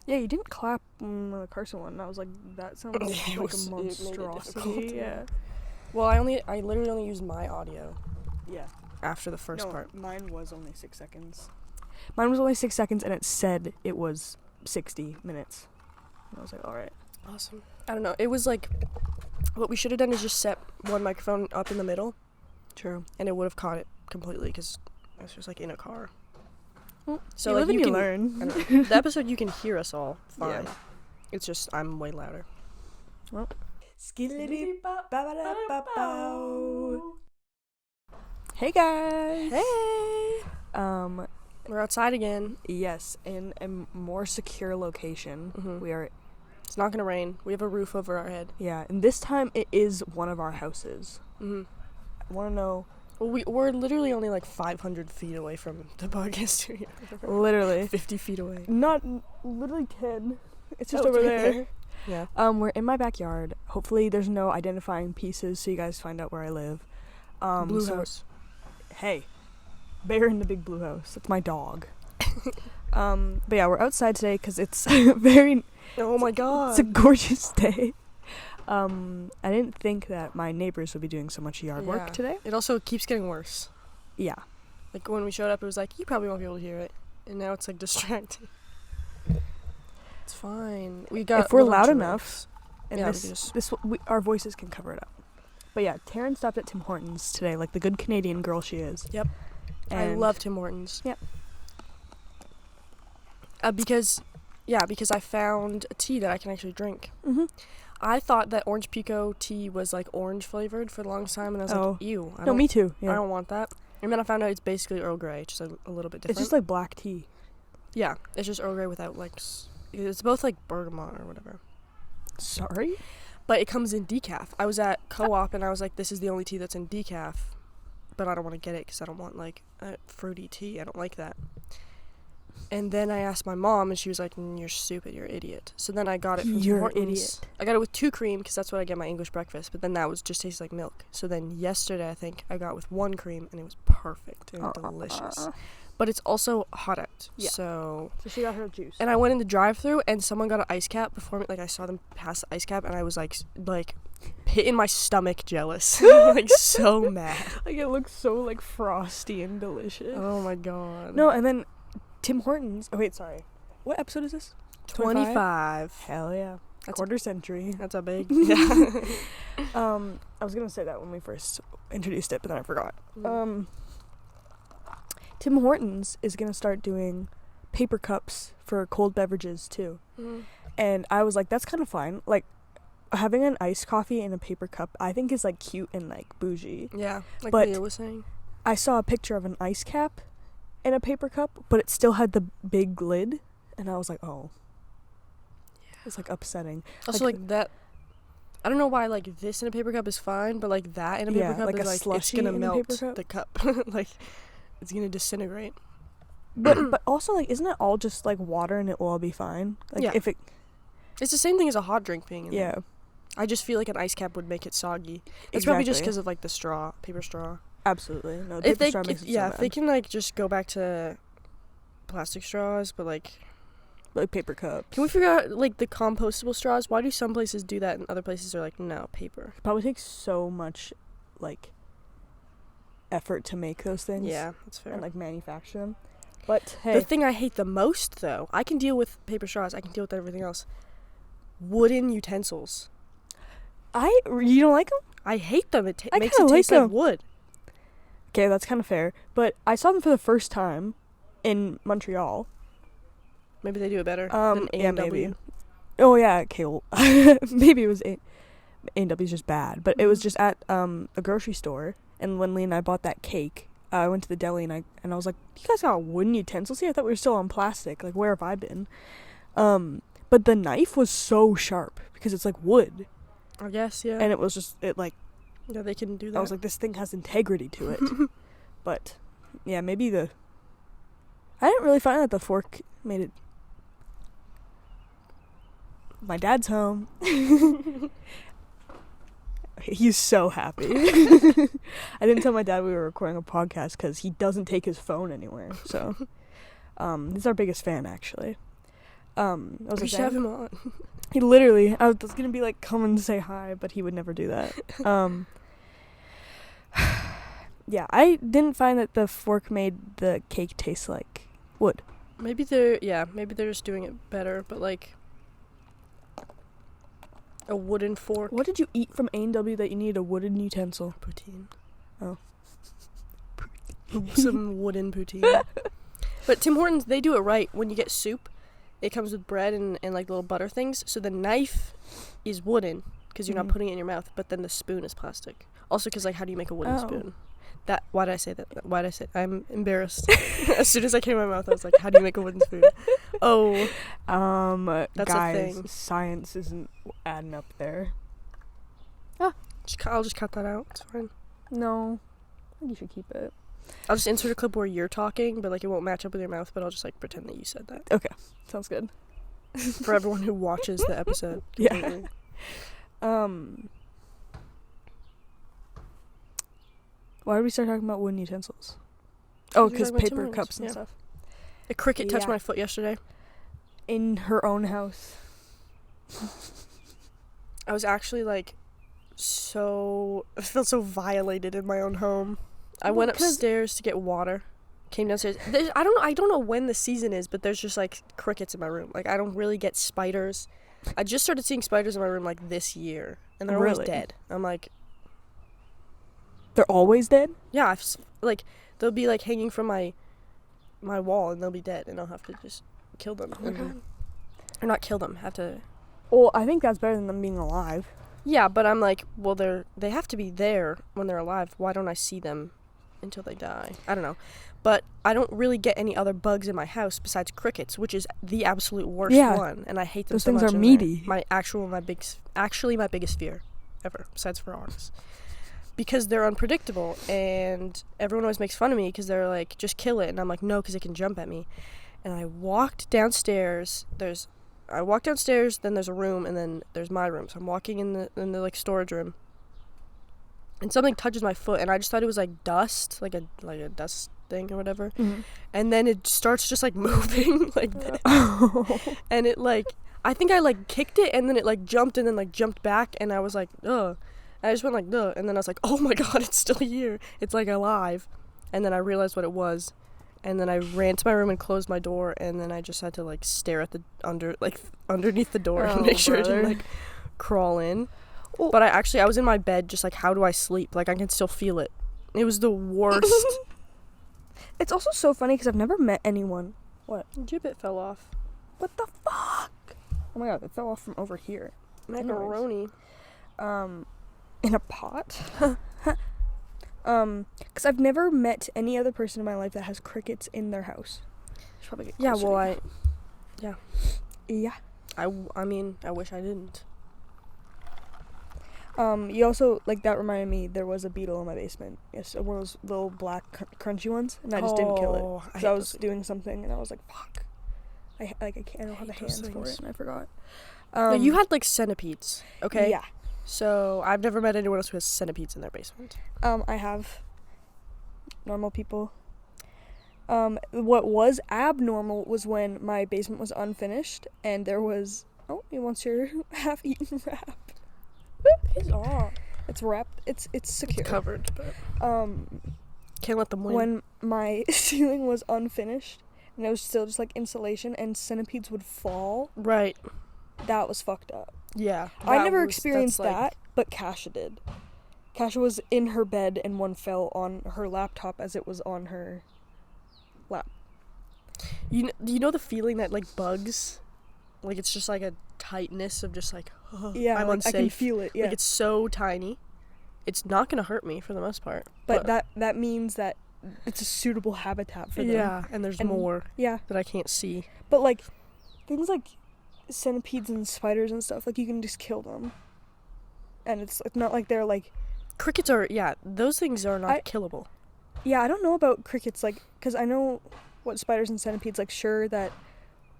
Yeah, you didn't clap on the Carson one. I was like, that sounds like a monstrosity. Yeah. Well, I literally only used my audio. Yeah. After the first part. Mine was only 6 seconds. Mine was only 6 seconds, and it said it was 60 minutes. And I was like, all right. Awesome. I don't know. It was like, what we should have done is just set one microphone up in the middle. True. And it would have caught it completely because I was just like in a car. Well, so you like live and you you can learn. the episode you can hear us all fine. Yeah. It's just I'm way louder. Well. Hey guys. Hey. We're outside again. Yes, in a more secure location. Mm-hmm. It's not gonna rain. We have a roof over our head. Yeah, and this time it is one of our houses. Mm-hmm. I want to know. Well, we're literally only like 500 feet away from the podcast studio. Literally 50 feet away. Not literally 10. It's just over there. Yeah. We're in my backyard. Hopefully there's no identifying pieces so you guys find out where I live. Blue house. Hey, bear in the big blue house. That's my dog. But yeah, we're outside today because it's very. Oh my god. It's a gorgeous day. I didn't think that my neighbors would be doing so much yard work today. It also keeps getting worse. Yeah. Like when we showed up, it was like, you probably won't be able to hear it. And now it's like distracting. It's fine. We got. If we're loud enough, and yeah, our voices can cover it up. But yeah, Taryn stopped at Tim Hortons today, like the good Canadian girl she is. Yep. And I love Tim Hortons. Yep. Because I found a tea that I can actually drink. Mm-hmm. I thought that orange pico tea was like orange flavored for the longest time, and I was like, ew. No, me too. Yeah. I don't want that. And then I found out it's basically Earl Grey, just a little bit different. It's just like black tea. Yeah, it's just Earl Grey without like, it's both like bergamot or whatever. Sorry? But it comes in decaf. I was at Co-op and I was like, this is the only tea that's in decaf, but I don't want to get it because I don't want like a fruity tea. I don't like that. And then I asked my mom, and she was like, you're stupid, you're an idiot. So then I got it from Tim Hortons. Idiot. I got it with 2 cream, because that's what I get my English breakfast, but then that was just tastes like milk. So then yesterday, I think, I got with 1 cream, and it was perfect and delicious. But it's also hot out, so she got her juice. And I went in the drive-thru, and someone got an ice cap before me. Like, I saw them pass the ice cap, and I was, like hitting my stomach jealous. Like, so mad. Like, it looks so, like, frosty and delicious. Oh, my God. No, and then Tim Hortons. Oh, wait, sorry. What episode is this? 25. Hell yeah. That's quarter century. That's a big. Yeah. I was going to say that when we first introduced it, but then I forgot. Mm. Tim Hortons is going to start doing paper cups for cold beverages, too. Mm. And I was like, that's kind of fine. Like, having an iced coffee in a paper cup, I think is, like, cute and, like, bougie. Yeah, like but Leah was saying. I saw a picture of an ice cap in a paper cup, but it still had the big lid, and I was like, oh. Yeah. It's, like, upsetting. Also, like that, I don't know why, like, this in a paper cup is fine, but, like, that in a paper cup like is, like, it's gonna melt the cup. Like, it's gonna disintegrate. But also, like, isn't it all just, like, water and it will all be fine? Like, yeah. It's the same thing as a hot drink being in there. I just feel like an ice cap would make it soggy. It's probably just because of, like, the straw, paper straw. Absolutely. No, if they can, like, just go back to plastic straws, but, like paper cups. Can we figure out, like, the compostable straws? Why do some places do that and other places are like, no, paper? It probably takes so much, like, effort to make those things. Yeah, that's fair. And, like, manufacture them. But, hey. The thing I hate the most, though, I can deal with paper straws. I can deal with everything else. Wooden utensils. You don't like them? I hate them. It makes it taste like wood. Okay, that's kind of fair. But I saw them for the first time in Montreal. Maybe they do it better than A&W. Yeah, maybe. Oh, yeah, okay, well, maybe it was A&W's just bad. But it was just at a grocery store, and when Lee and I bought that cake, I went to the deli, and I was like, you guys got wooden utensils here? I thought we were still on plastic. Like, where have I been? But the knife was so sharp, because it's, like, wood. I guess, yeah. And it was just, yeah, they can do that. I was like, this thing has integrity to it. But, yeah, maybe I didn't really find that the fork made it. My dad's home. He's so happy. I didn't tell my dad we were recording a podcast because he doesn't take his phone anywhere. So, he's our biggest fan, actually. What was I We should saying? have him on. He literally, I was gonna be like, come and say hi, but he would never do that. Yeah, I didn't find that the fork made the cake taste like wood. Maybe they're just doing it better, but like a wooden fork. What did you eat from A&W that you needed a wooden utensil? Poutine. Oh. Some wooden poutine. But Tim Hortons, they do it right. When you get soup, it comes with bread and like little butter things. So the knife is wooden because you're not putting it in your mouth, but then the spoon is plastic. Also, because like, how do you make a wooden spoon? Why did I say that? Why did I say? I'm embarrassed. As soon as I came in my mouth, I was like, how do you make a wooden spoon? Oh. That's guys, a thing. Science isn't adding up there. I'll just cut that out. It's fine. No, I think you should keep it. I'll just insert a clip where you're talking, but like it won't match up with your mouth, but I'll just like pretend that you said that. Okay, sounds good. For everyone who watches the episode. Yeah. Why did we start talking about wooden utensils? Oh, because paper cups and stuff. A cricket touched my foot yesterday. In her own house. I was actually like I felt so violated in my own home. I went upstairs to get water. Came downstairs. I don't know when the season is, but there's just like crickets in my room. Like I don't really get spiders. I just started seeing spiders in my room like this year, and they're always dead. I'm like, they're always dead? Yeah, like they'll be like hanging from my wall, and they'll be dead, and I'll have to just kill them. Or not kill them. Have to. Well, I think that's better than them being alive. Yeah, but I'm like, well, they have to be there when they're alive. Why don't I see them until they die? I don't know. But I don't really get any other bugs in my house besides crickets, which is the absolute worst one, and I hate them so much. Those things are meaty. My biggest fear ever, besides frogs. Because they're unpredictable, and everyone always makes fun of me because they're like, just kill it, and I'm like, no, because it can jump at me. And I walked downstairs, then there's a room, and then there's my room. So I'm walking in the like storage room, and something touches my foot, and I just thought it was like dust, like a dust thing or whatever. Mm-hmm. And then it starts just like moving like that. And it like, I think I like kicked it, and then it like jumped, and then like jumped back, and I was like, ugh. I just went like, ugh, and then I was like, oh my god, it's still here. It's like alive. And then I realized what it was. And then I ran to my room and closed my door, and then I just had to like stare at the underneath the door and make sure it didn't like crawl in. Well, but I was in my bed just like, how do I sleep? Like I can still feel it. It was the worst. It's also so funny because I've never met anyone. What? Gibbet fell off. What the fuck? Oh my god, it fell off from over here. Macaroni. In a pot? Because I've never met any other person in my life that has crickets in their house. Should probably get closer. Yeah. I mean, I wish I didn't. You also, like, that reminded me, there was a beetle in my basement. Yes, one of those little black crunchy ones, and I just didn't kill it. Because I was doing something, and I was like, fuck. I don't have the hands for it, and I forgot. No, you had, like, centipedes, okay? Yeah. So, I've never met anyone else who has centipedes in their basement. I have normal people. What was abnormal was when my basement was unfinished, and there was... Oh, he wants your half-eaten wrap. He's off. It's wrapped. It's secure. It's covered, but... Can't let them win. When my ceiling was unfinished, and it was still just, like, insulation, and centipedes would fall... Right. That was fucked up. Yeah. I never experienced that, but Kasha did. Kasha was in her bed and one fell on her laptop as it was on her lap. You know the feeling that like bugs, like it's just like a tightness of just like, oh, yeah, I'm like, unsafe. I can feel it. Yeah, like it's so tiny. It's not gonna hurt me for the most part. But that means that it's a suitable habitat for them. Yeah, and there's more. Yeah, that I can't see. But like things like centipedes and spiders and stuff, like you can just kill them, and it's not like they're like crickets are. Yeah, those things are not killable. Yeah, I don't know about crickets, like, because I know what spiders and centipedes, like, sure that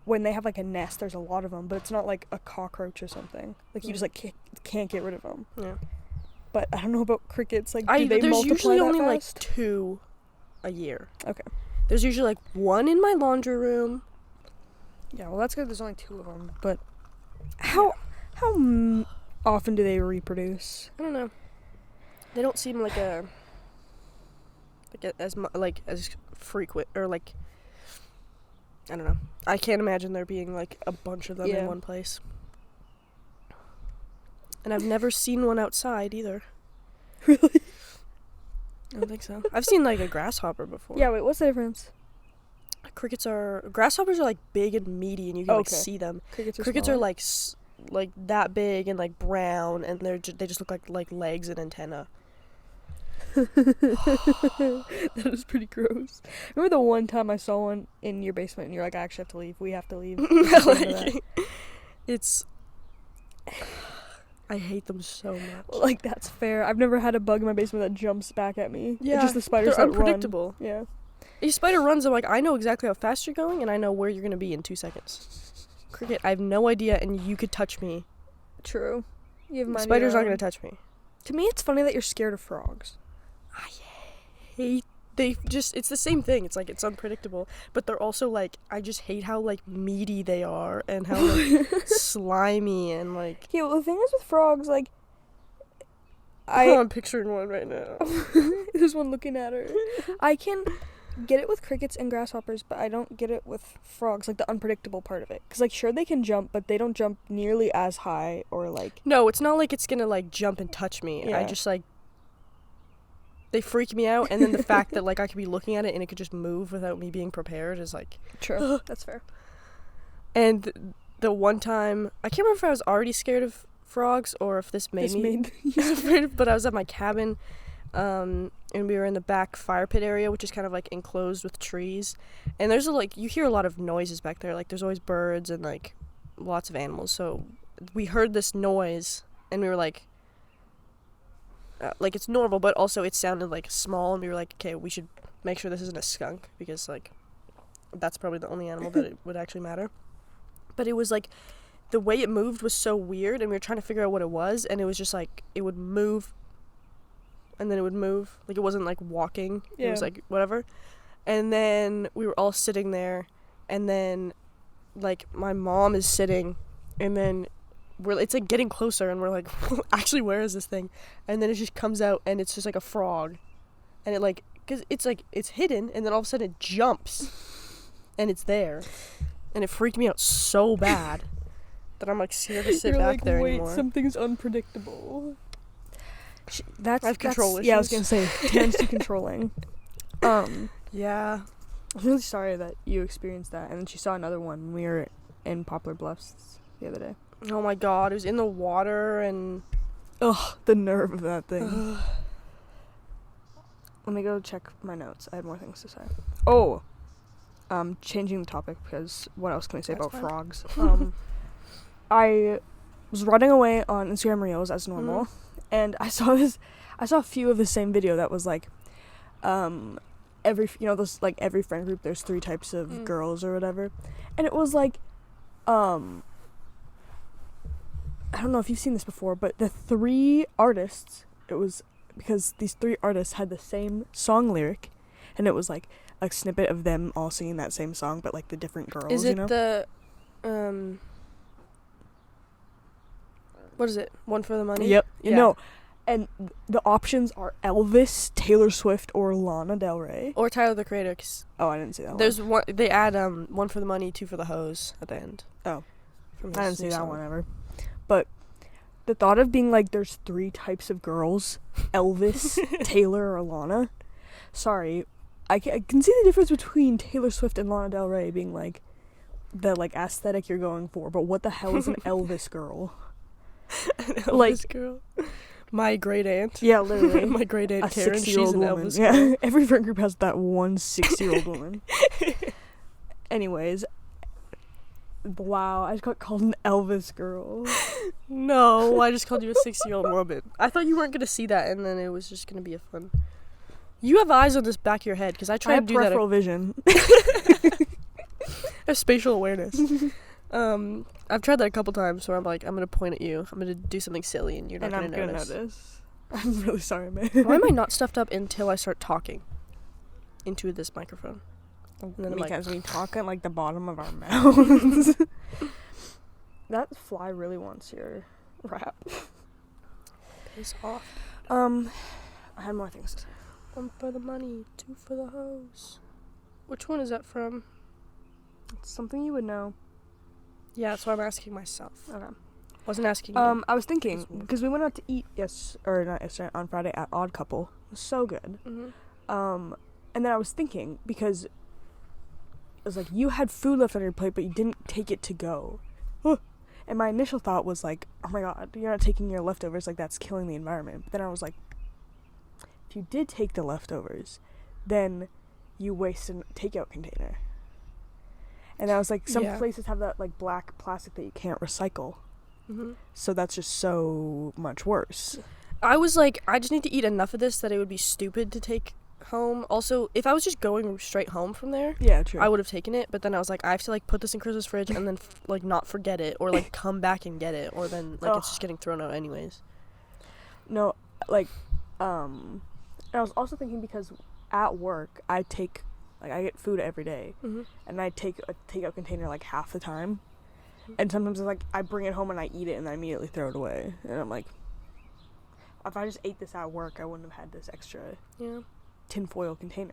when they have like a nest there's a lot of them, but it's not like a cockroach or something, like you just like can't get rid of them. Yeah, but I don't know about crickets, like, do they there's multiply usually that only fast? like 2 a year. Okay. There's usually like 1 in my laundry room, Yeah, well, that's good. There's only 2 of them, but how often do they reproduce? I don't know. They don't seem like as frequent, or like, I don't know. I can't imagine there being like a bunch of them in one place. And I've never seen one outside either. Really? I don't think so. I've seen like a grasshopper before. Yeah, wait, what's the difference? Grasshoppers are like big and meaty, and you can like see them. Crickets are like like that big and like brown, and they just look like legs and antenna. That was pretty gross. Remember the one time I saw one in your basement and you're like, I actually have to leave. We have to leave. I hate them so much. Like, that's fair. I've never had a bug in my basement that jumps back at me. Yeah, it's just the spiders they're that unpredictable. Run. Yeah. A spider runs, I'm like, I know exactly how fast you're going, and I know where you're going to be in 2 seconds. Cricket, I have no idea, and you could touch me. True. Spiders aren't going to touch me. To me, it's funny that you're scared of frogs. I hate... it's the same thing. It's like, it's unpredictable, but they're also like, I just hate how like meaty they are, and how like slimy, and like... Yeah, well, the thing is with frogs, like... I'm picturing one right now. There's one looking at her. I can get it with crickets and grasshoppers, but I don't get it with frogs, like the unpredictable part of it. Because, like, sure, they can jump, but they don't jump nearly as high, or like... No, it's not like it's gonna like jump and touch me. Yeah. I just like... They freak me out, and then the fact that like I could be looking at it and it could just move without me being prepared is like... True. That's fair. And the one time... I can't remember if I was already scared of frogs or if this made me afraid, but I was at my cabin, and we were in the back fire pit area, which is kind of like enclosed with trees, and there's you hear a lot of noises back there, like there's always birds and like lots of animals. So we heard this noise and we were like it's normal, but also it sounded like small, and we were like, okay, we should make sure this isn't a skunk, because like that's probably the only animal that it would actually matter. But it was like, the way it moved was so weird, and we were trying to figure out what it was, and it was just like, it would move, and then it would move. Like, it wasn't like walking. Yeah. It was like, whatever. And then we were all sitting there, and then, like, my mom is sitting, and then it's like getting closer, and we're like, actually, where is this thing? And then it just comes out, and it's just like a frog. And it like, because it's like, it's hidden, and then all of a sudden it jumps, and it's there. And it freaked me out so bad that I'm like scared to sit back there anymore. Wait, something's unpredictable. I have control issues. Yeah, I was gonna say, Taryn's too controlling. Yeah. I'm really sorry that you experienced that. And then she saw another one when we were in Poplar Bluffs the other day. Oh my god, it was in the water, and... Ugh, the nerve of that thing. Let me go check my notes. I had more things to say. Oh! Changing the topic, because what else can I say about frogs? I was running away on Instagram Reels as normal, and I saw a few of the same video that was like, every friend group, there's 3 types of girls or whatever, and it was like, I don't know if you've seen this before, but the 3 artists, it was because these 3 artists had the same song lyric, and it was like a snippet of them all singing that same song, but like the different girls. Is it the what is it? One for the Money? Yep. Yeah. No. And the options are Elvis, Taylor Swift, or Lana Del Rey. Or Tyler, the Creator. Oh, I didn't see that There's one. They add One for the Money, 2 for the Hose at the end. Oh. I didn't see that one ever. But the thought of being like, there's 3 types of girls, Elvis, Taylor, or Lana. Sorry. I can see the difference between Taylor Swift and Lana Del Rey being like the like aesthetic you're going for, but what the hell is an Elvis girl? An Elvis girl? My great aunt. Yeah, literally. My great aunt Karen. 60-year-old she's an woman. Elvis Yeah, girl. every friend group has that one 60-year-old woman. Anyways, wow, I just got called an Elvis girl. No, I just called you a 60-year-old woman. I thought you weren't gonna see that, and then it was just gonna be a fun. You have eyes on this back of your head, because I try to do that. I have peripheral vision. I have spatial awareness. I've tried that a couple times where I'm like, I'm going to point at you. I'm going to do something silly, and you're not going to notice. I'm really sorry, man. Why am I not stuffed up until I start talking into this microphone? And then I'm like, because we talk at like the bottom of our mouths. That fly really wants your wrap. piss off. I had more things to say. 1 for the money, 2 for the hose. Which one is that from? It's something you would know. Yeah, that's why I'm asking myself. Okay. Wasn't asking you. I was thinking, because we went out to eat on Friday at Odd Couple. It was so good. Mm-hmm. And then I was thinking, because it was like, you had food left on your plate, but you didn't take it to go. And my initial thought was like, oh my god, you're not taking your leftovers, like that's killing the environment. But then I was like, if you did take the leftovers, then you waste a takeout container. And I was like, some places have that like black plastic that you can't recycle. Mm-hmm. So that's just so much worse. I was like, I just need to eat enough of this that it would be stupid to take home. Also, if I was just going straight home from there, yeah, true, I would have taken it. But then I was like, I have to like put this in Chris's fridge and then like not forget it, or like come back and get it, or then like it's just getting thrown out anyways. No, like, I was also thinking, because at work I get food every day, mm-hmm. and I take a takeout container like half the time, and sometimes it's like I bring it home and I eat it and I immediately throw it away, and I'm like, if I just ate this at work, I wouldn't have had this extra tinfoil container.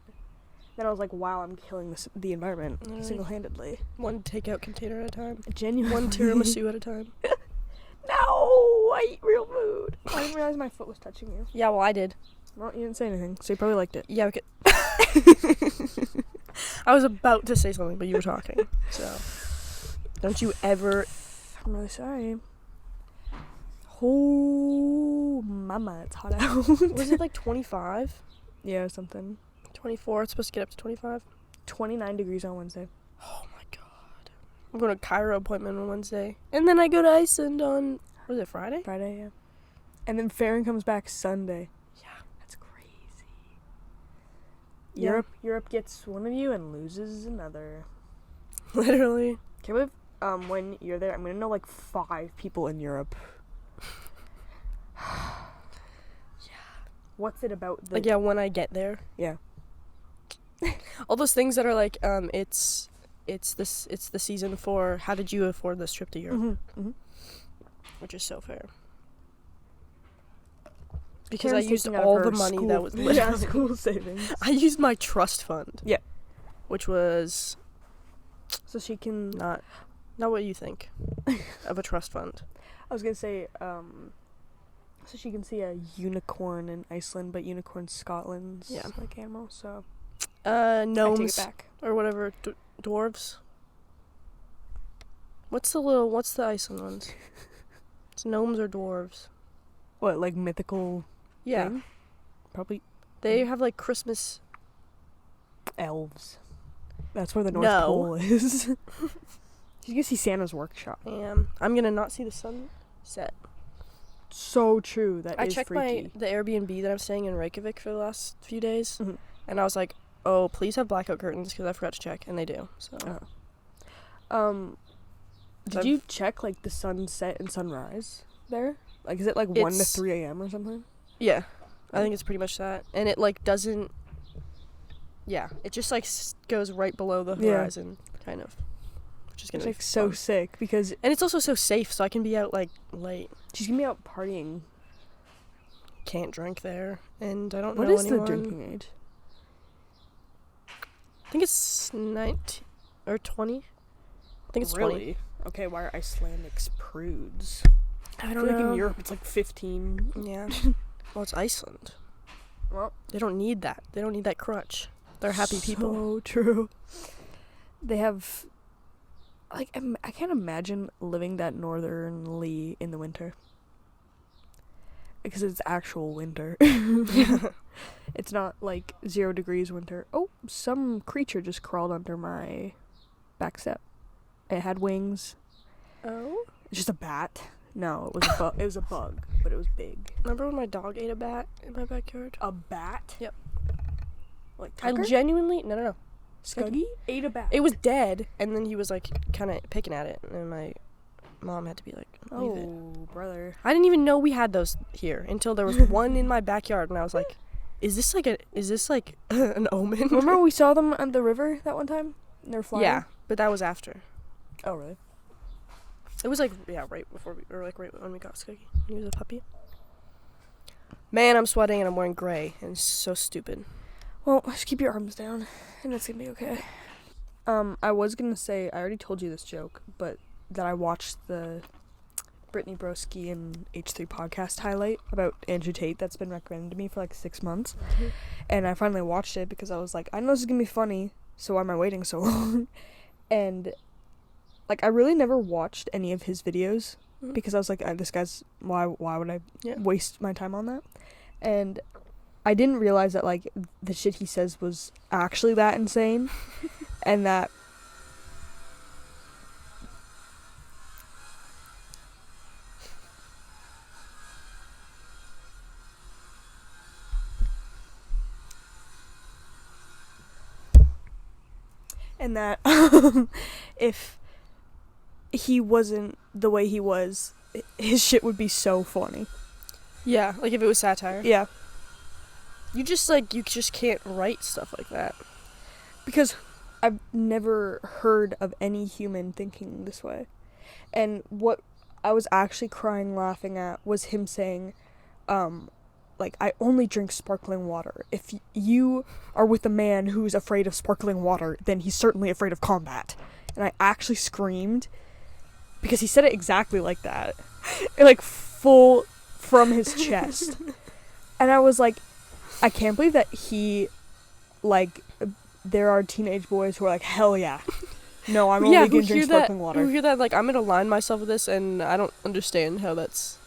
Then I was like, wow, I'm killing the environment single-handedly. 1 takeout container at a time. Genuinely. 1 tiramisu at a time. No, I eat real food. I didn't realize my foot was touching you. Yeah, well, I did. Well, you didn't say anything, so you probably liked it. Yeah, okay. I was about to say something, but you were talking. So, don't you ever... I'm really sorry. Oh, mama, it's hot out. Was it like 25? Yeah, or something. 24. It's supposed to get up to 25. 29 degrees on Wednesday. Oh my god. I'm going to a Cairo appointment on Wednesday. And then I go to Iceland on, was it Friday? Friday, yeah. And then Farron comes back Sunday. Yeah. That's crazy. Yeah. Europe gets one of you and loses another. Literally. Can't believe when you're there, I'm going to know like 5 people in Europe. What's it about? Like, yeah, when I get there. Yeah. All those things that are like, it's the season for how did you afford this trip to Europe? Mm-hmm. Mm-hmm. Which is so fair. Because I used all the money that was literally school savings. I used my trust fund. Yeah. Which was so she can not what you think of a trust fund. I was gonna say, so she can see a unicorn in Iceland, but unicorn Scotland's like animal, so gnomes I take it back. Or whatever, dwarves. What's the Iceland ones? It's gnomes or dwarves. What, like mythical thing? Probably. They have like Christmas elves. That's where the North Pole is. You can see Santa's workshop. I'm gonna not see the sunset. So true. That is freaky. I checked the Airbnb that I'm staying in Reykjavik for the last few days, mm-hmm. and I was like, "Oh, please have blackout curtains," because I forgot to check, and they do. So, did you check like the sunset and sunrise there? Like, is it like 1 to 3 a.m. or something? Yeah, I think it's pretty much that, and it like doesn't. Yeah, it just like goes right below the horizon, kind of. Which is gonna be so sick because, and it's also so safe, so I can be out like late. She's gonna be out partying. Can't drink there, and I don't know anyone. What is anyone. the drinking age? I think it's 19 or 20. I think it's 20. Okay, why are Icelandics prudes? I don't know. Like in Europe, it's like 15. Yeah. Well, it's Iceland. Well, they don't need that. They don't need that crutch. They're happy people. So true. They have, like, I can't imagine living that northernly in the winter. Because it's actual winter. It's not like 0 degrees winter. Oh, some creature just crawled under my back step. It had wings. Oh? It's just a bat. No, it was a bug. It was a bug, but it was big. Remember when my dog ate a bat in my backyard? A bat? Yep. Like Tucker? I genuinely no. Scuggy ate a bat. It was dead, and then he was like kind of picking at it, and my mom had to be like, leave it. Oh, brother. I didn't even know we had those here until there was one in my backyard, and I was like, is this like an omen? Remember we saw them on the river that one time? And they were flying? Yeah, but that was after. Oh, really? It was like, yeah, right when we got Skuggy. He was a puppy. Man, I'm sweating and I'm wearing gray, and it's so stupid. Well, just keep your arms down, and it's gonna be okay. I was gonna say, I already told you this joke, but that I watched the Brittany Broski and H3 podcast highlight about Andrew Tate that's been recommended to me for like 6 months. Mm-hmm. And I finally watched it because I was like, I know this is gonna be funny, so why am I waiting so long? And like, I really never watched any of his videos because I was like, this guy's, why would I waste my time on that? And I didn't realize that like the shit he says was actually that insane. And that if he wasn't the way he was, his shit would be so funny. Yeah, like if it was satire. Yeah. You just can't write stuff like that. Because I've never heard of any human thinking this way. And what I was actually crying laughing at was him saying, like, I only drink sparkling water. If you are with a man who's afraid of sparkling water, then he's certainly afraid of combat. And I actually screamed because he said it exactly like that. Like, full from his chest. And I was like, I can't believe that he, like, there are teenage boys who are like, hell yeah. No, I'm only going to drink sparkling water. Who hear that, like, I'm going to align myself with this, and I don't understand how that's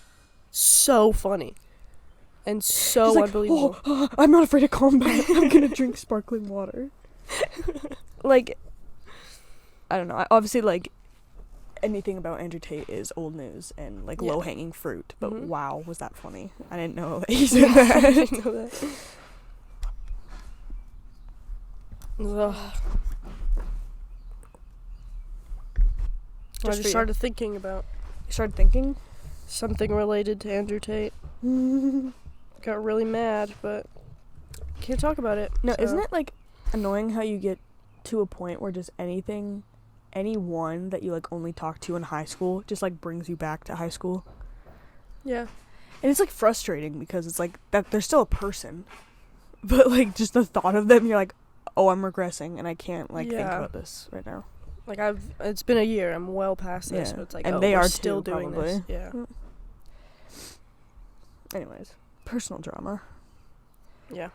so funny. And so like, unbelievable. Oh, I'm not afraid of combat. I'm going to drink sparkling water. Like, I don't know. Obviously, like, anything about Andrew Tate is old news and, like, low-hanging fruit. But wow, was that funny. I didn't know that he said that. I didn't know that. Ugh. I just started thinking about... You started thinking? Something related to Andrew Tate. Got really mad, but can't talk about it. No, so. Isn't it, like, annoying how you get to a point where just anyone that you, like, only talk to in high school just, like, brings you back to high school? Yeah. And it's, like, frustrating because it's, like, that they're still a person. But, like, just the thought of them, you're like, oh, I'm regressing, and I can't, like, think about this right now. Like, it's been a year, I'm well past this, but it's like, and they are still too, doing probably. this. Yeah. Anyways, personal drama. Yeah.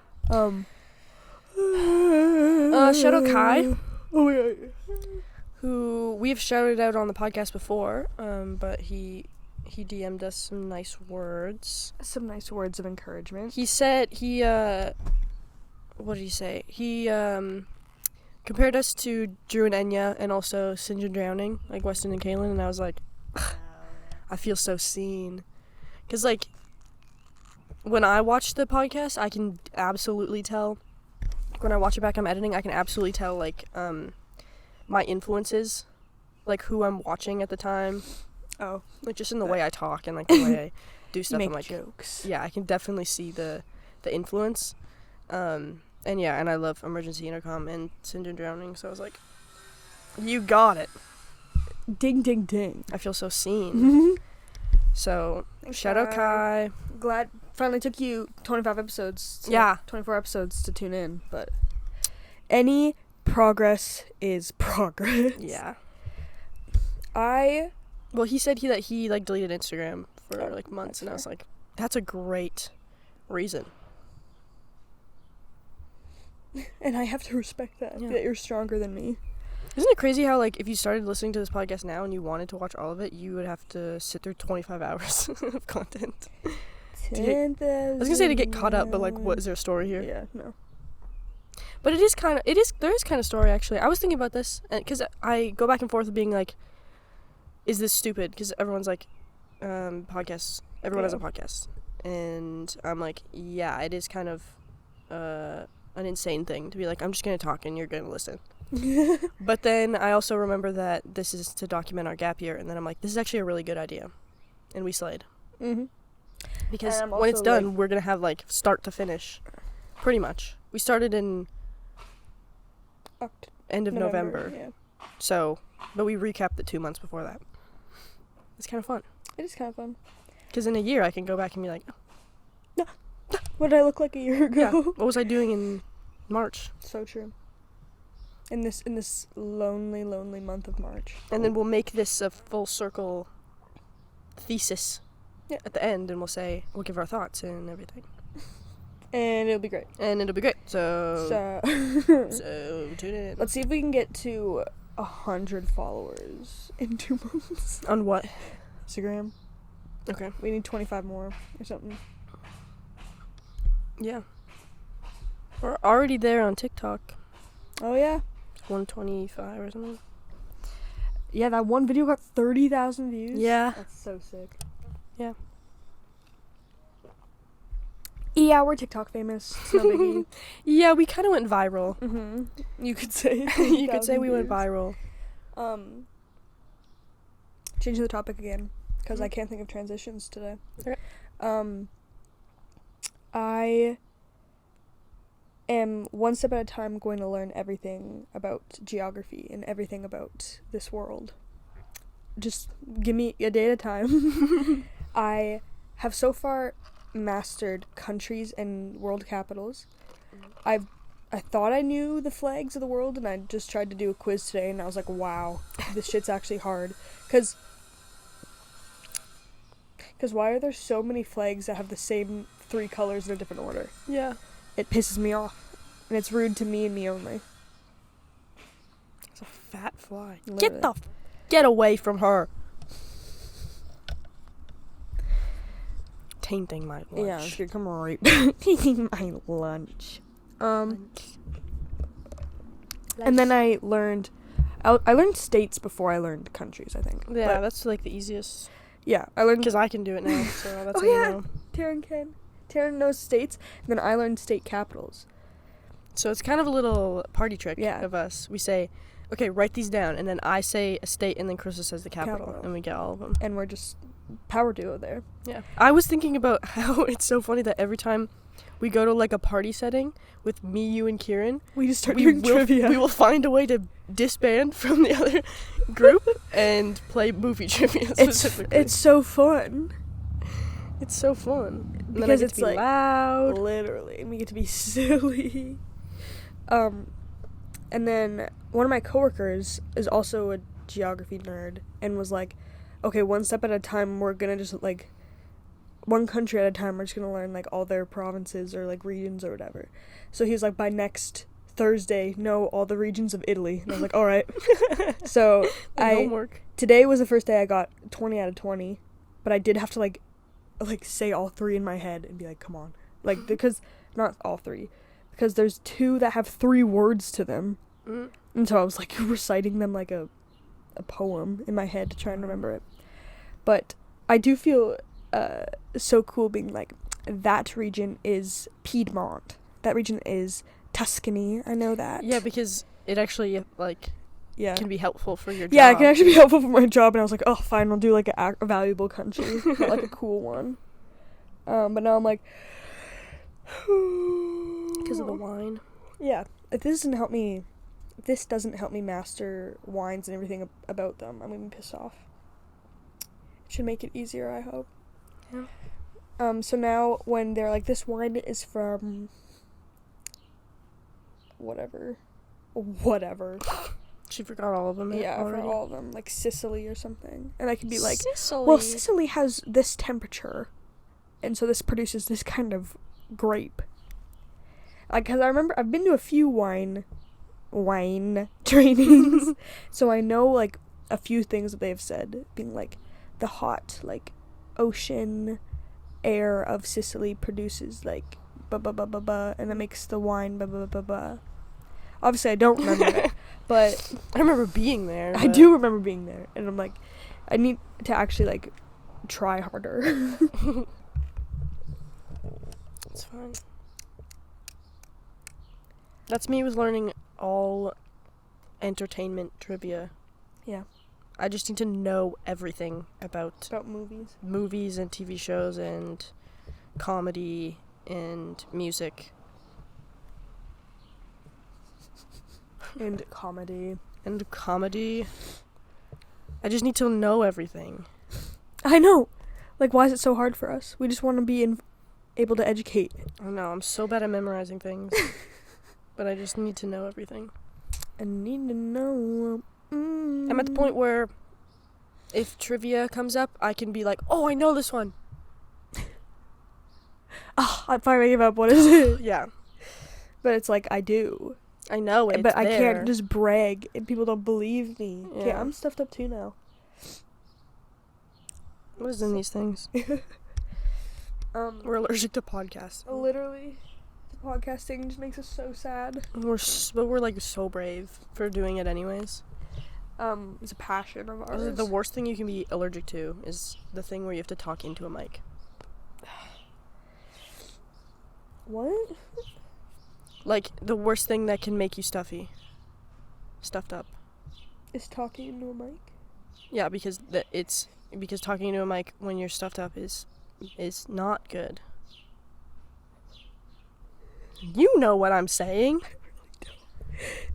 Shout out Kai. Oh, yeah. Who we've shouted out on the podcast before, but he DM'd us some nice words. Some nice words of encouragement. He said what did he say? He compared us to Drew and Enya and also Singe and Drowning, like Weston and Kaylin, and I was like, I feel so seen. Because, like, when I watch the podcast, I can absolutely tell, when I watch it back, I'm editing, I can absolutely tell, like, my influences, like, who I'm watching at the time. Oh. Like, just in the way I talk and, like, the way I do stuff. Make I'm like, jokes. Yeah, I can definitely see the influence. And yeah, and I love Emergency Intercom and Singe and Drowning, so I was like, you got it. Ding, ding, ding. I feel so seen. So, Thanks, shout out Kai. Glad finally took you 25 episodes. 24 episodes to tune in, but any progress is progress. Yeah. Well, he said that he like deleted Instagram for like months, and I was like, that's a great reason. And I have to respect that. Yeah. That you're stronger than me. Isn't it crazy how, like, if you started listening to this podcast now and you wanted to watch all of it, you would have to sit through 25 hours of content? 10,000. I was gonna say to get caught up, but, like, what is there a story here? Yeah, no. But there is kind of story, actually. I was thinking about this, because I go back and forth of being like, is this stupid? Because everyone's like, podcasts, everyone has a podcast. And I'm like, yeah, it is kind of an insane thing to be like, I'm just going to talk and you're going to listen. But then I also remember that this is to document our gap year, and then I'm like, this is actually a really good idea. And we slayed. Mm-hmm. Because when it's done, like, we're going to have, like, start to finish Pretty much. We started in end of November. Yeah. So, but we recapped it 2 months before that. It's kind of fun. It is kind of fun. Because in a year, I can go back and be like, What did I look like a year ago? yeah, what was I doing in March? So true. In this lonely, lonely month of March. And then we'll make this a full circle thesis at the end, and we'll give our thoughts and everything. And it'll be great. So tune in. Let's see if we can get to 100 followers in 2 months. On what? Instagram. Okay. We need 25 more or something. Yeah. We're already there on TikTok. Oh, yeah. 125 or something. Yeah, that one video got 30,000 views. Yeah. That's so sick. Yeah. Yeah, we're TikTok famous. It's no biggie. Yeah, we kind of went viral. You could say. You could say we went viral. Changing the topic again, because I can't think of transitions today. Okay. I am one step at a time going to learn everything about geography and everything about this world. Just give me a day at a time. I have so far mastered countries and world capitals. I thought I knew the flags of the world, and I just tried to do a quiz today, and I was like, wow, this shit's actually hard. Because why are there so many flags that have the same 3 colors in a different order? Yeah. It pisses me off. And it's rude to me and me only. It's a fat fly. Literally. Get away from her. Tainting my lunch. Yeah, it's gonna come right. Taking my lunch. And then I learned states before I learned countries, I think. Yeah, but that's like the easiest. Yeah, I learned... Because I can do it now, so that's oh, how yeah. you know. Taryn can. Taryn knows states, and then I learned state capitals. So it's kind of a little party trick Yeah. of us. We say, okay, write these down, and then I say a state, and then Krista says the capital, and we get all of them. And we're just power duo there. Yeah. I was thinking about how it's so funny that every time we go to like a party setting with me, you, and Kieran, we just start doing trivia. We will find a way to disband from the other group and play movie trivia specifically. It's so fun. It's so fun. And Because then I get it's to be like loud. Literally, and we get to be silly. And then one of my coworkers is also a geography nerd and was like, okay, one step at a time, we're gonna just like one country at a time, we're just gonna learn like all their provinces or like regions or whatever. So he was like, by next Thursday, know all the regions of Italy. And I was like, all right. So homework. Today was the first day I got 20 out of 20, but I did have to like say all 3 in my head and be like, come on. Like, because, not all 3, because there's 2 that have 3 words to them. And so I was like reciting them like a poem in my head to try and remember it. But I do feel so cool being like, that region is Piedmont. That region is Tuscany. I know that. Yeah, because it actually like can be helpful for your job. Yeah, it can actually be helpful for my job. And I was like, oh, fine, I'll do like a valuable country, not like a cool one. But now I'm like, because of the wine. Yeah, if this doesn't help me master wines and everything about them, I'm gonna be pissed off. It should make it easier, I hope. Yeah. So now when they're like, this wine is from whatever. She forgot all of them. Yeah, already. for all of them, like Sicily or something, and I could be like, Sicily. well, Sicily has this temperature, and so this produces this kind of grape. Like, cause I remember I've been to a few wine trainings, so I know like a few things that they've said, being like, the hot like ocean air of Sicily produces like ba ba ba ba ba, and that makes the wine ba ba ba ba. Obviously, I don't remember it, but I remember being there. I do remember being there, and I'm like, I need to actually like try harder. It's fine. That's me with learning all entertainment trivia. Yeah. I just need to know everything about movies and TV shows and comedy and music And comedy. And comedy. I just need to know everything. I know. Like, why is it so hard for us? We just want to be able to educate. I know, I'm so bad at memorizing things. But I just need to know everything. I need to know. I'm at the point where if trivia comes up, I can be like, oh, I know this one. I finally gave up. What is it? Yeah. But it's like, I do. I know it. But I can't just brag and people don't believe me. Yeah. Okay, I'm stuffed up too now. What is in these things? We're allergic to podcasts. Literally. The podcasting just makes us so sad. But we're like so brave for doing it anyways. It's a passion of ours. The worst thing you can be allergic to is the thing where you have to talk into a mic. What? Like, the worst thing that can make you stuffed up. Is talking into a mic? Yeah, because because talking into a mic when you're stuffed up is not good. You know what I'm saying.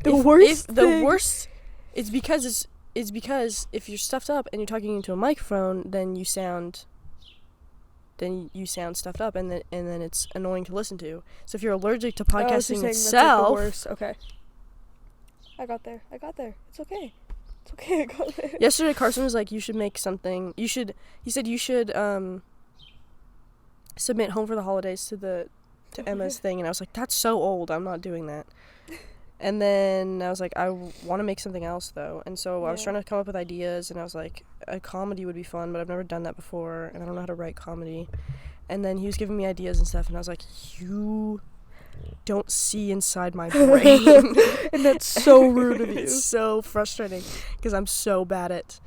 The worst it's because if you're stuffed up and you're talking into a microphone, then you sound stuffed up, and then it's annoying to listen to. So if you're allergic to podcasting itself, that's like the worst. Okay. I got there. It's okay. I got there. Yesterday Carson was like, you should make something. He said you should submit Home for the Holidays to Emma's thing, and I was like, that's so old. I'm not doing that. And then I was like, I want to make something else though. And so I was trying to come up with ideas, and I was like, a comedy would be fun, but I've never done that before, and I don't know how to write comedy. And then he was giving me ideas and stuff, and I was like, you don't see inside my brain. And that's so rude of you. It's so frustrating because I'm so bad at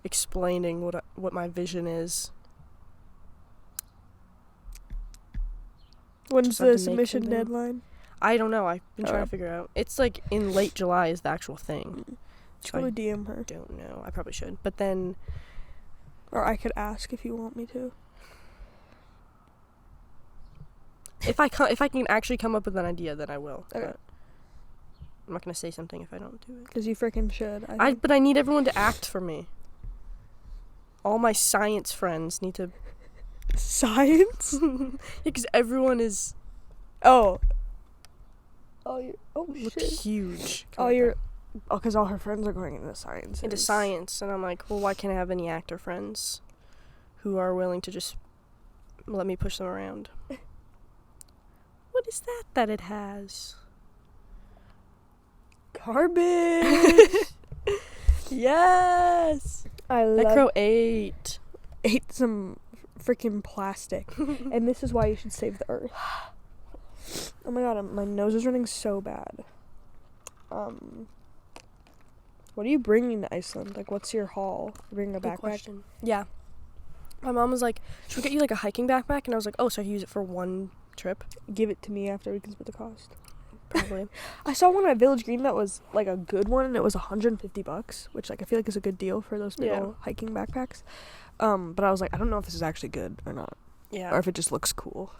explaining what my vision is. When's the submission deadline? I don't know. I've been trying to figure out. It's like in late July is the actual thing. Should probably DM her. Don't know. I probably should. But then, or I could ask if you want me to. If I can actually come up with an idea, then I will. Okay. But I'm not gonna say something if I don't do it. Because you freaking should. But I need everyone to act for me. All my science friends need to. Science? Because everyone is. Oh, look shit. Huge. Because all her friends are going into science. Into science, and I'm like, well, why can't I have any actor friends who are willing to just let me push them around? What is that it has? Garbage. Yes. That crow ate some freaking plastic. And this is why you should save the earth. Oh my god, my nose is running so bad. What are you bringing to Iceland? Like, what's your haul? You bringing a backpack? Question. Yeah. My mom was like, should we get you like a hiking backpack? And I was like, oh, so I can use it for one trip? Give it to me after we can split the cost. Probably. I saw one at Village Green that was like a good one, and it was $150, which like I feel like is a good deal for those little hiking backpacks. But I was like, I don't know if this is actually good or not. Yeah. Or if it just looks cool.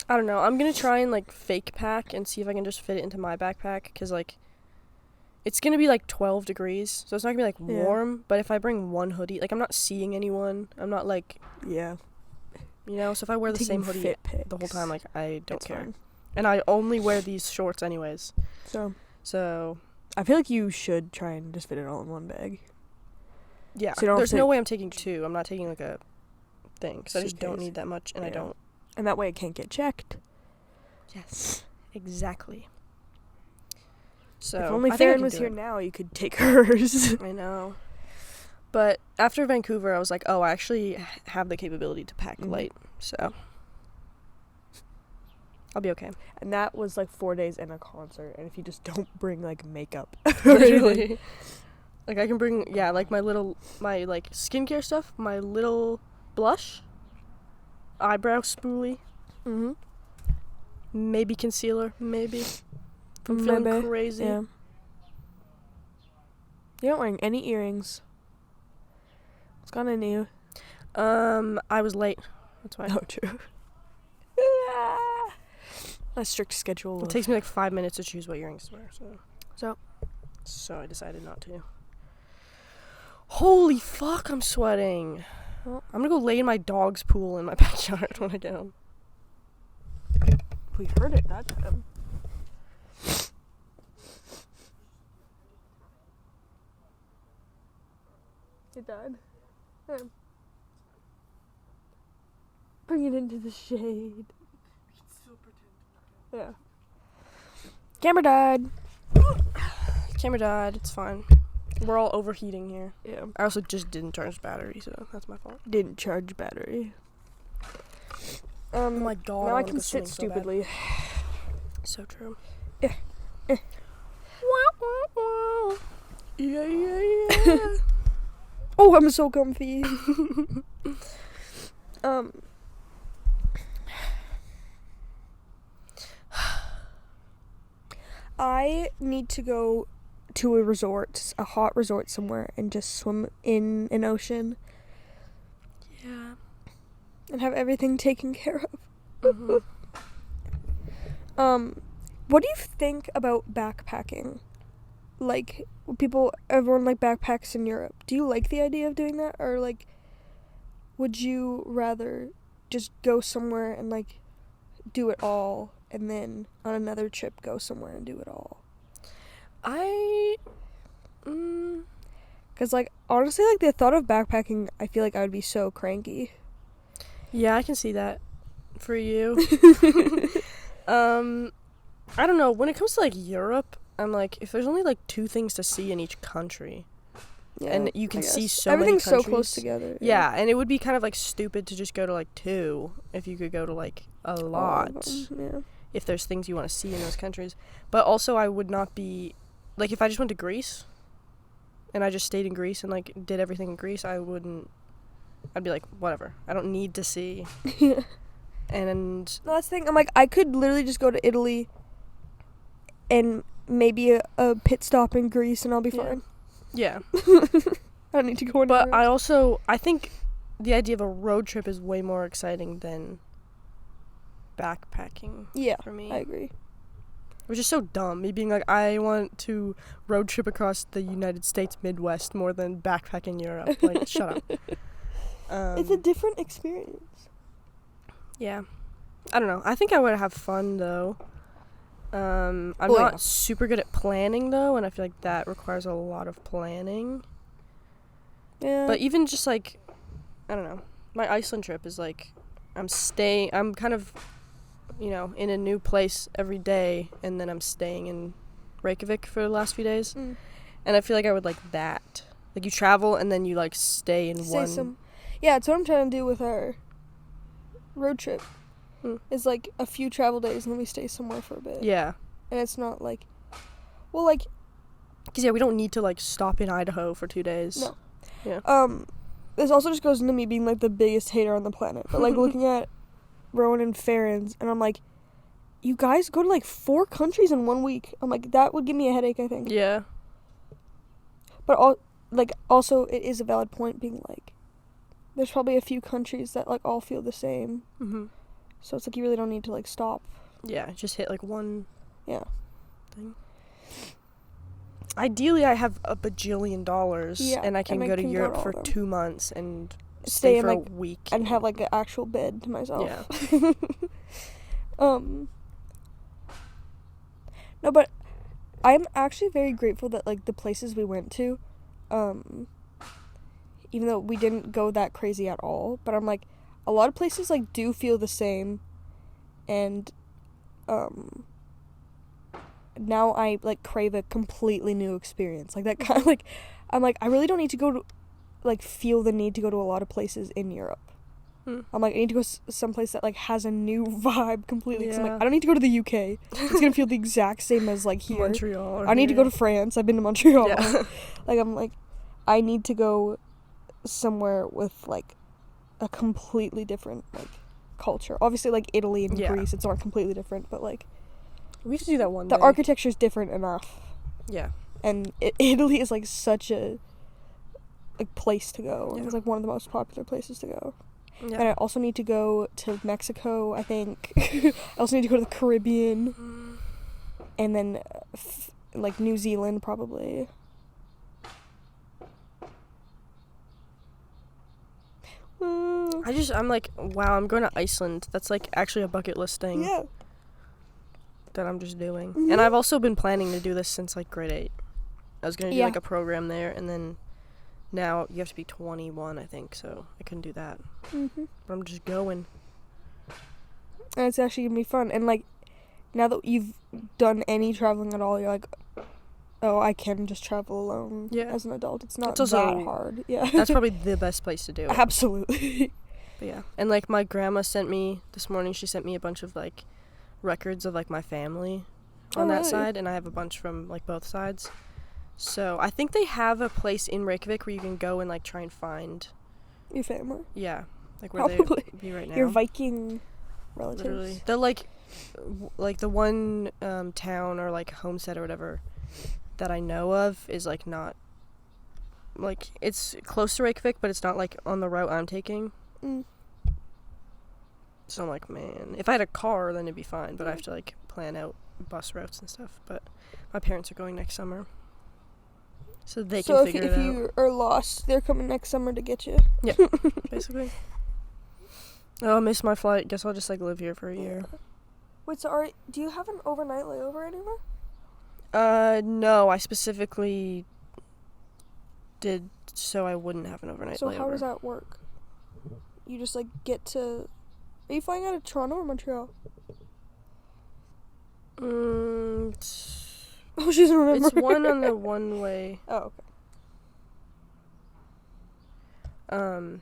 I don't know. I'm gonna try and like fake pack and see if I can just fit it into my backpack, because like it's gonna be like 12 degrees, so it's not gonna be like warm. But if I bring one hoodie, like I'm not seeing anyone. I'm not like so if I wear the same hoodie the whole time, like I don't care. Fine. And I only wear these shorts anyways. So I feel like you should try and just fit it all in one bag. Yeah. So there's no way I'm taking two. I'm not taking like a thing, because I just don't need that much, and I don't. And that way it can't get checked. Yes, exactly. So if only Farron was here now, you could take hers. I know. But after Vancouver, I was like, oh, I actually have the capability to pack light, so I'll be okay. And that was like 4 days in a concert, and if you just don't bring like makeup. Literally. Like I can bring, like my like skincare stuff, my little blush, eyebrow spoolie, maybe concealer, maybe. If I'm feeling crazy. Yeah. You're not wearing any earrings. What's gone into you? I was late. That's why. Oh, true. A strict schedule. It takes me like 5 minutes to choose what earrings to wear. So So I decided not to. Holy fuck, I'm sweating. Well, I'm gonna go lay in my dog's pool in my backyard when I get home. We heard it that time. It died. Yeah. Bring it into the shade. Yeah. Camera died. Camera died, it's fine. We're all overheating here. Yeah. I also just didn't charge battery, so that's my fault. Didn't charge battery. Oh my god. Now I wanna can go sit swimming so bad. stupidly. So true. Yeah. Yeah, yeah, yeah. Oh, I'm so comfy. I need to go to a resort, a hot resort somewhere, and just swim in an ocean Yeah. and have everything taken care of. Mm-hmm. What do you think about backpacking? Like, everyone like backpacks in Europe. Do you like the idea of doing that? Or like, would you rather just go somewhere and like do it all, and then on another trip go somewhere and do it all? Because like, honestly, like the thought of backpacking, I feel like I would be so cranky. Yeah, I can see that for you. I don't know. When it comes to like Europe, I'm like, if there's only like 2 things to see in each country, Yeah, and you can see so everything's many countries. so close together. Yeah, and it would be kind of like stupid to just go to like 2 if you could go to like a lot. Yeah. If there's things you want to see in those countries. But also I would not be like, if I just went to Greece and I just stayed in Greece and like did everything in Greece, I'd be like, whatever. I don't need to see. Yeah. And The last thing, I'm like, I could literally just go to Italy and maybe a pit stop in Greece and I'll be Yeah. fine. yeah. I don't need to go anywhere. But I think the idea of a road trip is way more exciting than backpacking Yeah, for me. I agree. Which is so dumb. Me being like, I want to road trip across the United States Midwest more than backpacking Europe. Like, shut up. It's a different experience. Yeah. I don't know. I think I would have fun, though. I'm Oh, not yeah. super good at planning, though, and I feel like that requires a lot of planning. Yeah. But even just, like, I don't know. My Iceland trip is, like, I'm kind of, in a new place every day, and then I'm staying in Reykjavik for the last few days. Mm. And I feel like I would like that. Like, you travel, and then you, like, stay in one... Yeah, it's what I'm trying to do with our road trip. Hmm. Is like a few travel days and then we stay somewhere for a bit. Yeah. And it's not like, well, like, Because, yeah, we don't need to, like, stop in Idaho for 2 days. No. Yeah. This also just goes into me being like the biggest hater on the planet. But like looking at Rowan and Farron's, and I'm like, you guys go to like 4 countries in 1 week. I'm like, that would give me a headache, I think. Yeah. But also it is a valid point being like, there's probably a few countries that like all feel the same. Mm-hmm. So it's like you really don't need to like stop. Yeah, just hit, like, one... Yeah. thing. Ideally, I have a bajillion dollars, Yeah, and I can and I go to can go Europe to all for of them. 2 months and Stay stay in, for like, a week. And have like an actual bed to myself. Yeah. No, but I'm actually very grateful that like the places we went to, even though we didn't go that crazy at all, but I'm like, a lot of places like do feel the same, and now I like crave a completely new experience. Like that kind of like, I'm like, I really don't need to go to, like, feel the need to go to a lot of places in Europe. I'm like, I need to go someplace that like has a new vibe completely. 'Cause I'm like, Yeah. I don't need to go to the UK. It's gonna feel the exact same as like here. Montreal. I need to go to France. I've been to Montreal. Yeah. Like, I'm like, I need to go somewhere with like a completely different like culture. Obviously, like Italy and Yeah. Greece, it's not completely different, but like We have to do that one the day. architecture is different enough. Yeah. And Italy is like such a like place to go. Yeah. It's like one of the most popular places to go. Yeah. And I also need to go to Mexico, I think. I also need to go to the Caribbean. And then like New Zealand probably. I'm like, wow, I'm going to Iceland. That's like actually a bucket list thing. Yeah. That I'm just doing. Mm-hmm. And I've also been planning to do this since like grade 8. I was going to do Yeah. like a program there, and then now you have to be 21, I think, so I couldn't do that. Mm-hmm. But I'm just going. And it's actually gonna be fun. And like, now that you've done any traveling at all, you're like, oh, I can just travel alone as an adult. It's not It's also that hard. Yeah. That's probably the best place to do it. Absolutely. But yeah. And like my grandma sent me this morning, she sent me a bunch of like records of like my family on that side, and I have a bunch from like both sides. So I think they have a place in Reykjavik where you can go and like try and find Your family. Yeah. Like where Probably. they be right now. Your Viking relatives. Literally. They're like the one town or like homestead or whatever that I know of is like not like it's close to Reykjavik, but it's not like on the route I'm taking. So I'm like, man, if I had a car then it'd be fine, but I have to like plan out bus routes and stuff. But my parents are going next summer, so they can figure it out. So if you are lost, they're coming next summer to get you. Yeah, basically. Oh, I missed my flight. Guess I'll just like live here for a year. Wait, so do you have an overnight layover anywhere? No, I specifically did so I wouldn't have an overnight layover. So how does that work? You just like get to... Are you flying out of Toronto or Montreal? Oh, she doesn't remember. It's one on the one way. Oh, okay.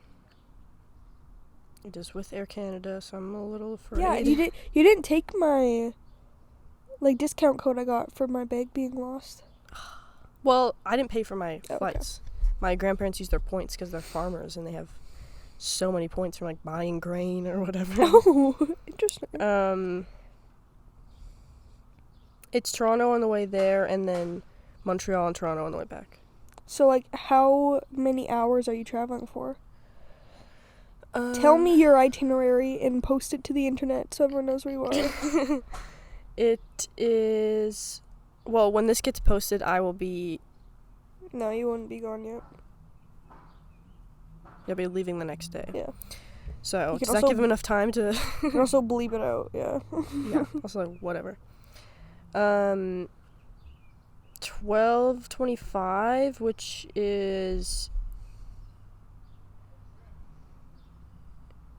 It is with Air Canada, so I'm a little afraid. Yeah, you didn't take my like discount code I got for my bag being lost. Well, I didn't pay for my flights. Okay. My grandparents use their points because they're farmers and they have so many points from like buying grain or whatever. Oh, interesting. It's Toronto on the way there, and then Montreal and Toronto on the way back. So like, how many hours are you traveling for? Tell me your itinerary and post it to the internet so everyone knows where you are. It is... Well, when this gets posted, I will be... No, you wouldn't be gone yet. You'll be leaving the next day. Yeah. So, does that give them enough time to... You can also bleep it out, yeah. Yeah, also, like, whatever. 12:25, which is...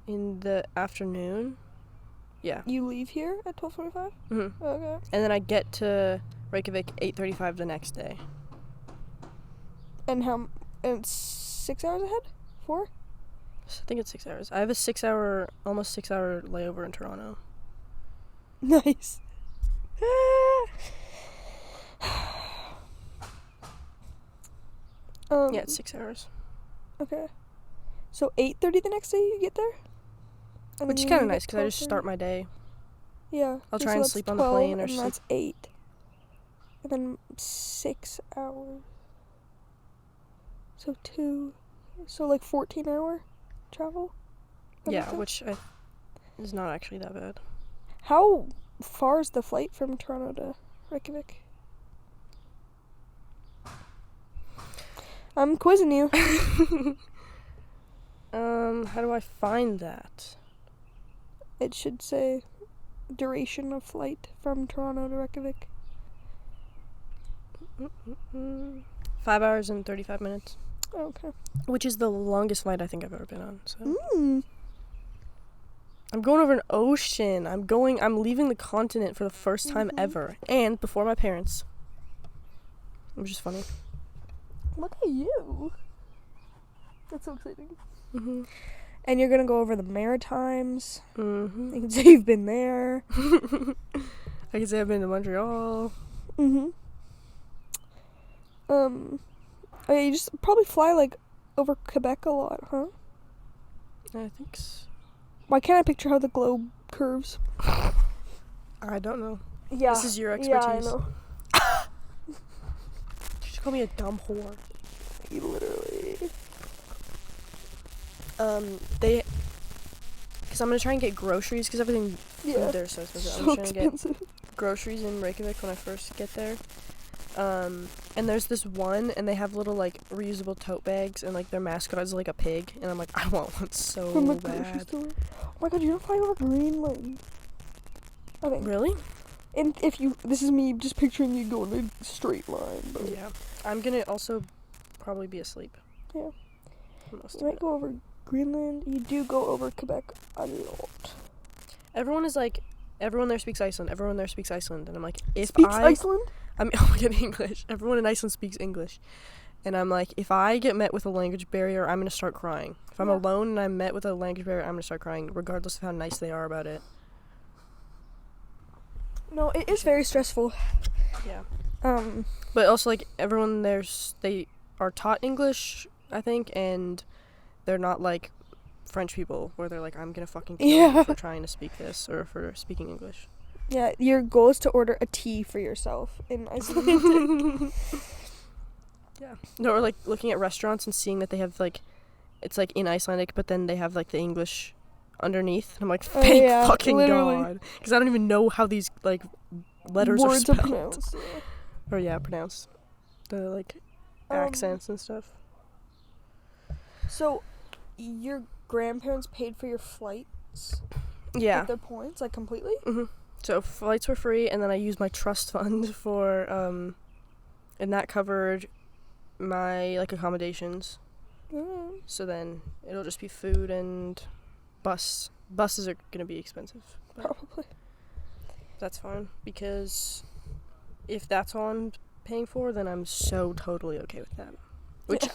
in the afternoon. Yeah. You leave here at 12:45? Mm-hmm. Okay. And then I get to Reykjavik 8:35 the next day. And it's 6 hours ahead? 4? I think it's 6 hours. I have a almost 6 hour layover in Toronto. Nice. Yeah, it's 6 hours. Okay. So 8:30 the next day you get there? Which is kind of nice because I just start my day. Yeah. I'll try and sleep on the plane or and that's 8. And then 6 hours. So 2. So like 14-hour travel? Yeah, which is not actually that bad. How far is the flight from Toronto to Reykjavik? I'm quizzing you. How do I find that? It should say duration of flight from Toronto to Reykjavik. 5 hours and 35 minutes. Okay. Which is the longest flight I think I've ever been on. So Mm. I'm going over an ocean. I'm leaving the continent for the first time ever, and before my parents. Which is funny. Look at you. That's so exciting. Mm-hmm. And you're gonna go over the Maritimes. Mm-hmm. You can say you've been there. I can say I've been to Montreal. Mm-hmm. Oh yeah, you just probably fly like over Quebec a lot, huh? I think so. Why can't I picture how the globe curves? I don't know. Yeah. This is your expertise. Yeah, I know. You just call me a dumb whore. You literally. Because I'm gonna try and get groceries because everything food there is so expensive. I'm So trying to get expensive. groceries in Reykjavik when I first get there. And there's this one, and they have little, like, reusable tote bags, and, like, their mascot is, like, a pig, and I'm like, I want one so From the grocery bad. store. Oh my god, you don't fly over Greenland. Okay. Really? And this is me just picturing you going in a straight line. But Yeah. I'm gonna also probably be asleep. Yeah. Most you of might it. go over Greenland. You do go over Quebec a lot. Everyone there speaks Iceland. Everyone there speaks Iceland. And I'm like, Iceland? I mean, oh my god, English. Everyone in Iceland speaks English. And I'm like, if I get met with a language barrier, I'm going to start crying. If I'm alone and I'm met with a language barrier, I'm going to start crying, regardless of how nice they are about it. No, it is very stressful. Yeah. But also, like, everyone they are taught English, I think, and they're not, like, French people, where they're like, I'm going to fucking kill you for trying to speak this, or for speaking English. Yeah, your goal is to order a tea for yourself in Iceland. Yeah. No, or like looking at restaurants and seeing that they have like, it's like in Icelandic, but then they have like the English underneath. And I'm like, thank fucking God, because I don't even know how these like letters are spelled. Pronounced, yeah. Or pronounced. The like accents and stuff. So, your grandparents paid for your flights? Yeah. With their points, like completely? Mm-hmm. So flights were free, and then I used my trust fund for, and that covered my, like, accommodations. Mm. So then it'll just be food and bus. Buses are going to be expensive. Probably. That's fine, because if that's all I'm paying for, then I'm so totally okay with that. Which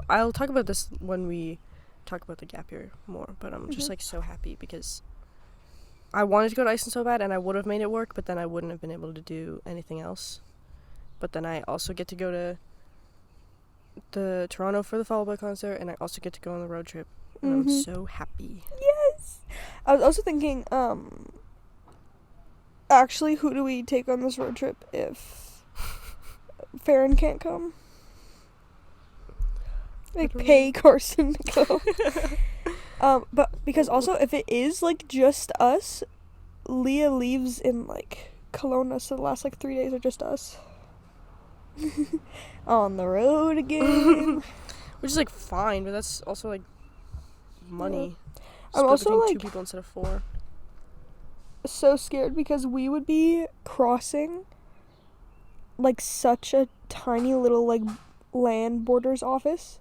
I'll talk about this when we talk about the gap year more, but I'm just, like, so happy because I wanted to go to Iceland so bad, and I would have made it work, but then I wouldn't have been able to do anything else. But then I also get to go to the Toronto for the Fall Out Boy concert, and I also get to go on the road trip, and I'm so happy. Yes! I was also thinking, actually, who do we take on this road trip if Farron can't come? Like, pay Carson to go. But because also if it is like just us, Leah leaves in like Kelowna, so the last like 3 days are just us. On the road again. Which is like fine, but that's also like money. I'm also like 2 people instead of 4. So scared because we would be crossing like such a tiny little like land borders office.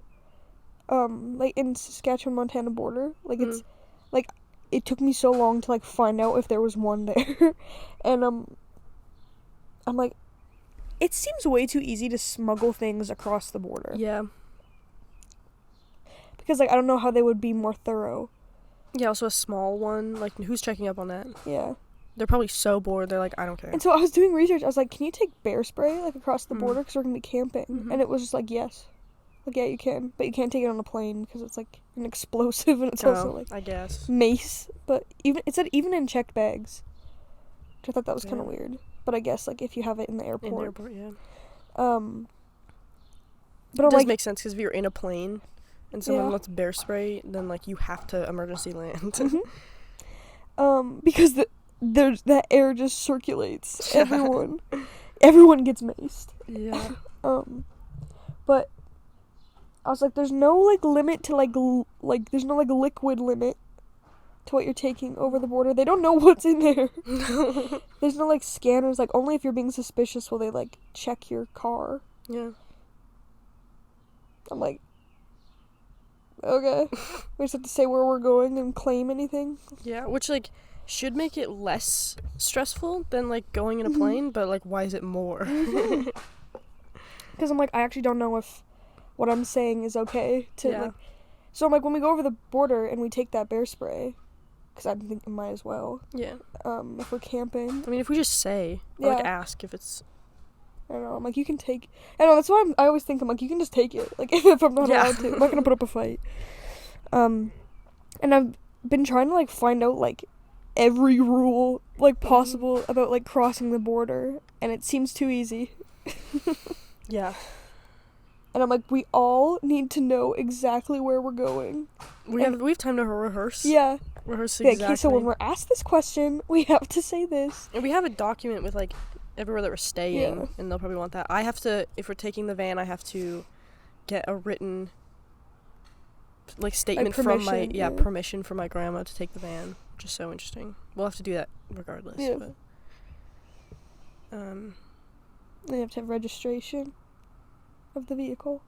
Like in Saskatchewan, Montana border. Like it's like it took me so long to like find out if there was one there. And I'm like, it seems way too easy to smuggle things across the border. Yeah. Because like I don't know how they would be more thorough. Yeah, also a small one. Like, who's checking up on that? Yeah. They're probably so bored. They're like, I don't care. And so I was doing research. I was like, can you take bear spray like across the border because we're gonna be camping? And it was just like, yes. Like, yeah, you can, but you can't take it on a plane because it's like an explosive and it's also like I guess mace. But it said even in checked bags, which I thought that was kind of weird. But I guess like if you have it in the airport. In the airport, yeah. But it does make sense because if you're in a plane and someone lets bear spray, then like you have to emergency land. Because that air just circulates. Everyone gets maced. Yeah. But I was like, there's no like limit to like there's no like liquid limit to what you're taking over the border. They don't know what's in there. There's no like scanners. Like only if you're being suspicious will they like check your car. Yeah. I'm like, okay. We just have to say where we're going and claim anything. Yeah, which like should make it less stressful than like going in a plane, but like why is it more? Because I'm like, I actually don't know if what I'm saying is okay to like. So I'm like, when we go over the border and we take that bear spray, because I think we might as well. Yeah. If we're camping. I mean, if we just say, or like ask if it's. I don't know. I'm like, you can take. I know. That's why I always think I'm like, you can just take it. Like if I'm not allowed to, I'm not gonna put up a fight. And I've been trying to like find out like every rule like possible about like crossing the border, and it seems too easy. Yeah. And I'm like, we all need to know exactly where we're going. We have time to rehearse. Yeah. Rehearse exactly. Okay, so when we're asked this question, we have to say this. And we have a document with like everywhere that we're staying, Yeah. and they'll probably want that. I have to, if we're taking the van, I have to get a written, like, statement from my, permission from my grandma to take the van, which is so interesting. We'll have to do that regardless. Yeah. But, They have to have registration of the vehicle.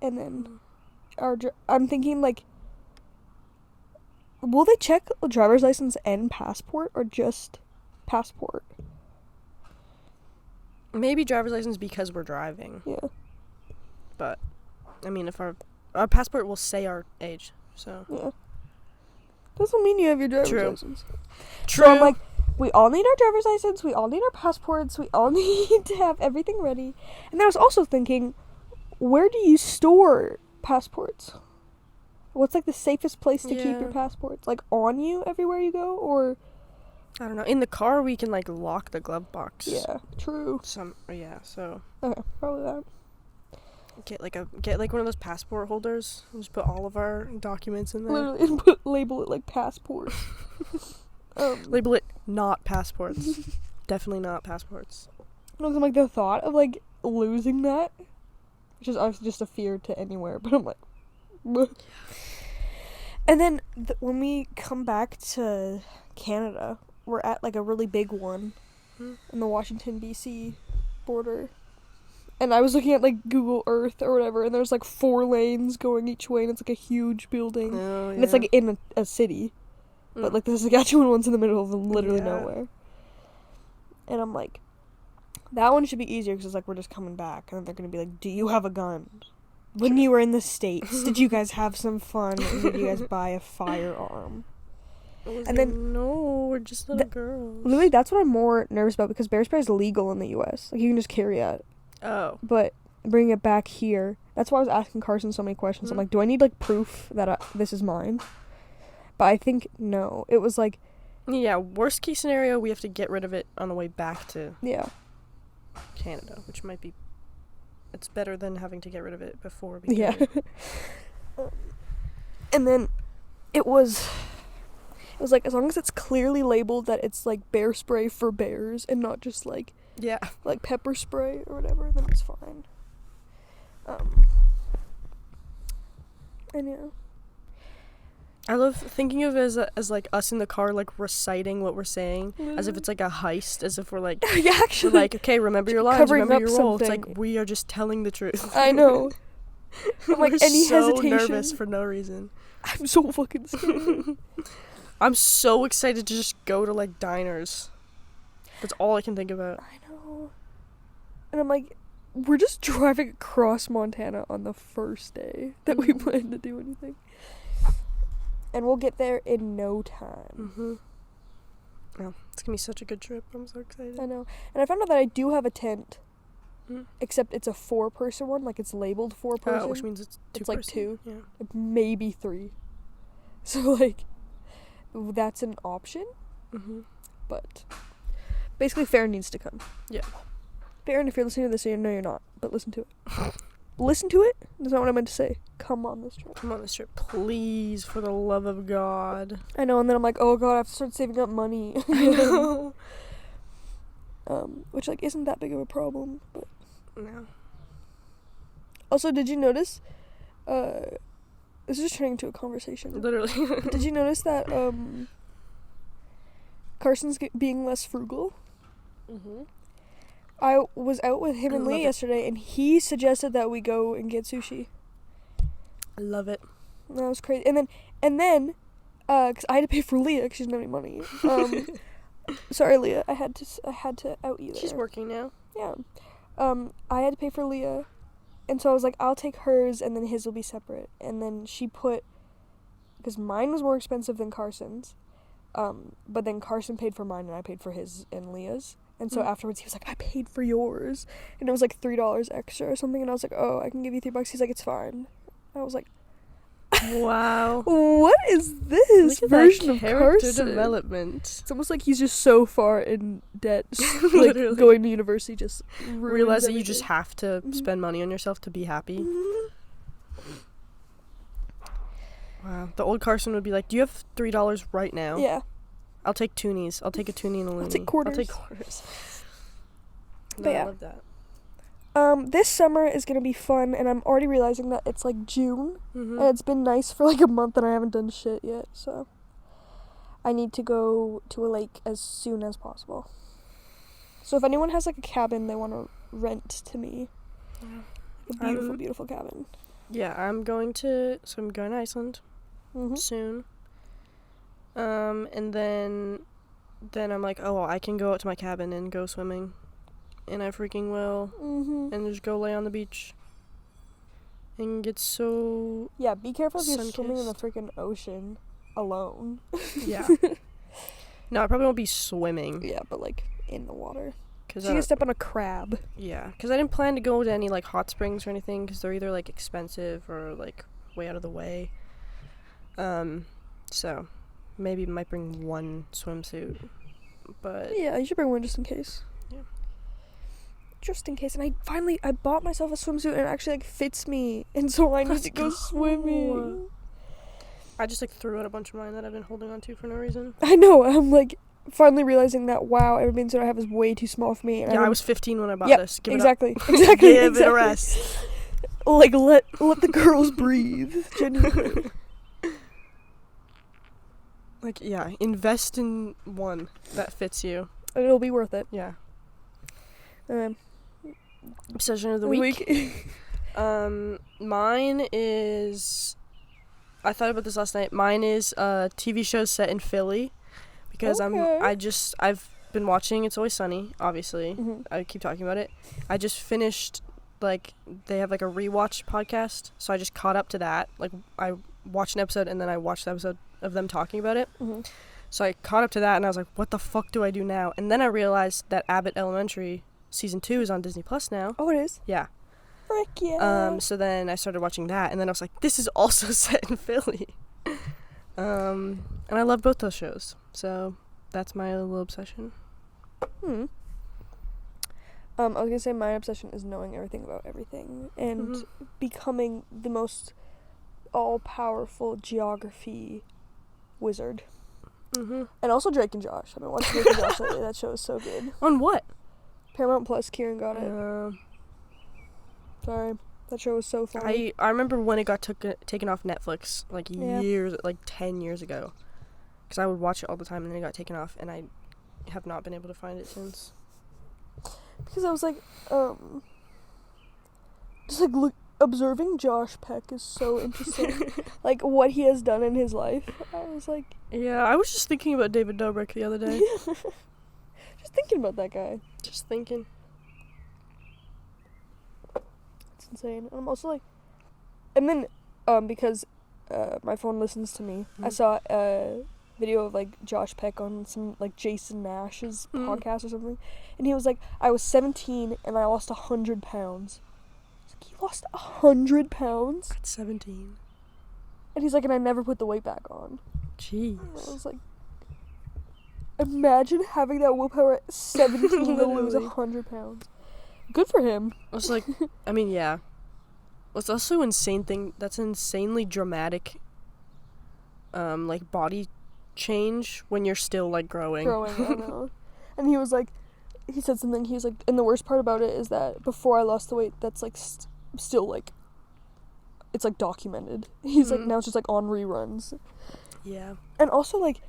And then I'm thinking, like, will they check a driver's license and passport, or just passport? maybe driver's license because we're driving. Yeah. But, I mean, if our passport will say our age, so. Yeah. Doesn't mean you have your driver's True. license. True. So I'm like, we all need our driver's license, we all need our passports, we all need to have everything ready. And then I was also thinking, where do you store passports? What's, like, the safest place to keep your passports? Like, on you everywhere you go, or? I don't know. In the car, we can, like, lock the glove box. Yeah, true. So. Okay, probably that. Get one of those passport holders. And just put all of our documents in there. Literally, label it like passport. Label it not passports. Definitely not passports. I'm like, the thought of, like, losing that, which is obviously just a fear to anywhere, but I'm like, bleh. And then when we come back to Canada, we're at, like, a really big one in the Washington, D.C. border. And I was looking at, like, Google Earth or whatever, and there's, like, 4 lanes going each way, and it's, like, a huge building. Oh, yeah. And it's, like, in a city. But, like, the Saskatchewan one's in the middle of literally nowhere. And I'm like, that one should be easier, because it's like, we're just coming back. And then they're going to be like, do you have a gun? When you were in the States, did you guys have some fun? And did you guys buy a firearm? And then, no, we're just little girls. Literally, that's what I'm more nervous about, because bear spray is legal in the U.S. Like, you can just carry it. Oh. But bringing it back here, that's why I was asking Carson so many questions. I'm like, do I need, like, proof that this is mine? But I think no. It was like, yeah, worst case scenario, we have to get rid of it on the way back to Canada, which might be, it's better than having to get rid of it before we get it. And then it was like, as long as it's clearly labeled that it's, like, bear spray for bears and not just, like, like pepper spray or whatever, then it's fine. And yeah. I love thinking of it as like us in the car, like, reciting what we're saying, as if it's like a heist, as if we're like, actually, we're like, okay, remember your lines, remember your role. Something. It's like, we are just telling the truth. I know. I'm like, any so hesitation. nervous for no reason. I'm so fucking scared. I'm so excited to just go to, like, diners. That's all I can think about. I know. And I'm like, we're just driving across Montana on the first day that we plan to do anything. And we'll get there in no time. Oh, it's gonna be such a good trip. I'm so excited. I know. And I found out that I do have a tent. Except it's a 4-person one. Like, it's labeled 4-person. Oh, which means it's 2 It's, like, 2. Yeah. Maybe 3. So, like, that's an option. But basically, Farron needs to come. Yeah. Farron, if you're listening to this, you know you're not. But listen to it. Listen to it? That's not what I meant to say. Come on this trip. Come on this trip, please, for the love of God. I know, and then I'm like, oh God, I have to start saving up money. I know. Which, like, isn't that big of a problem, but... No. Also, did you notice, this is just turning into a conversation. Literally. Did you notice that, Carson's being less frugal? I was out with him and Leah yesterday, and he suggested that we go and get sushi. I love it. That was crazy. And then, because I had to pay for Leah because she didn't have any money. Sorry, Leah. I had to out you there. She's working now. Yeah. I had to pay for Leah, and so I was like, I'll take hers, and then his will be separate. And then she put, because mine was more expensive than Carson's, but then Carson paid for mine, and I paid for his and Leah's. And so afterwards, he was like, I paid for yours. And it was like $3 extra or something. And I was like, oh, I can give you $3. He's like, it's fine. I was like, wow. What is this version of character Carson? development? It's almost like he's just so far in debt. Like, going to university just realize that everything. you just have to spend money on yourself to be happy. Wow. The old Carson would be like, do you have $3 right now? Yeah. I'll take toonies. I'll take a toonie and a loonie. I'll take quarters. I'll take quarters. But No, yeah. I love that. This summer is gonna be fun, and I'm already realizing that it's like June, Mm-hmm. and it's been nice for like a month, and I haven't done shit yet. So I need to go to a lake as soon as possible. So if anyone has like a cabin they want to rent to me, a beautiful, beautiful cabin. Yeah, I'm going to Iceland soon. And then I'm like, oh, I can go out to my cabin and go swimming. And I freaking will. And just go lay on the beach. And get so... Yeah, be careful if you're swimming in the sun-kissed. freaking ocean alone. Yeah. No, I probably won't be swimming. Yeah, but like in the water. Cause So you can step on a crab. Yeah, because I didn't plan to go to any like hot springs or anything because they're either like expensive or like way out of the way. So maybe might bring one swimsuit, but Yeah, you should bring one just in case. Yeah. Just in case. And I bought myself a swimsuit and it actually like fits me, and so I need to go swimming. I just like threw out a bunch of mine that I've been holding on to for no reason. I know. I'm like finally realizing that everything that I have is way too small for me. And Yeah, I was 15 when I bought this. Give exactly. it up. Exactly. Give exactly. it a rest. Like let the girls breathe. Genuinely. Like, yeah, invest in one that fits you. It'll be worth it. Yeah. Um, Obsession of the week. Mine is... I thought about this last night. Mine is TV shows set in Philly. Because I've been watching It's Always Sunny, obviously. I keep talking about it. I just finished, like, they have, like, a rewatch podcast. So I just caught up to that. Like, I watched an episode and then I watched the episode of them talking about it. So I caught up to that and I was like, what the fuck do I do now? And then I realized that Abbott Elementary season 2 is on Disney Plus now. Oh, it is? Yeah. Frick yeah. So then I started watching that and then I was like, this is also set in Philly. And I love both those shows. So that's my little obsession. I was gonna say my obsession is knowing everything about everything and becoming the most all-powerful geography wizard. And also Drake and Josh. I've been watching Drake and Josh lately. That show is so good. On what? Paramount Plus. Kieran got it. Sorry, that show was so funny. I remember when it got taken off Netflix, like years, like 10 years ago. Because I would watch it all the time and then it got taken off and I have not been able to find it since. Because I was like, just like observing Josh Peck is so interesting. Like what he has done in his life. I was like, yeah, I was just thinking about David Dobrik the other day. Just thinking about that guy. Just thinking. It's insane. And I'm also like, and then because my phone listens to me, I saw a video of like Josh Peck on some like Jason Nash's podcast or something, and he was like, I was 17 and I lost 100 pounds. Like, he lost 100 pounds At 17. and he's like, and I never put the weight back on. Jeez. And I was like, imagine having that willpower at 17 to lose 100 pounds. Good for him. I was like, I mean, yeah. It's also that's an insanely dramatic like body change when you're still like growing. I know. And he was like, he said something, he was like, and the worst part about it is that before I lost the weight, that's like still like, it's like documented. He's like, now it's just like on reruns. Yeah. And also like,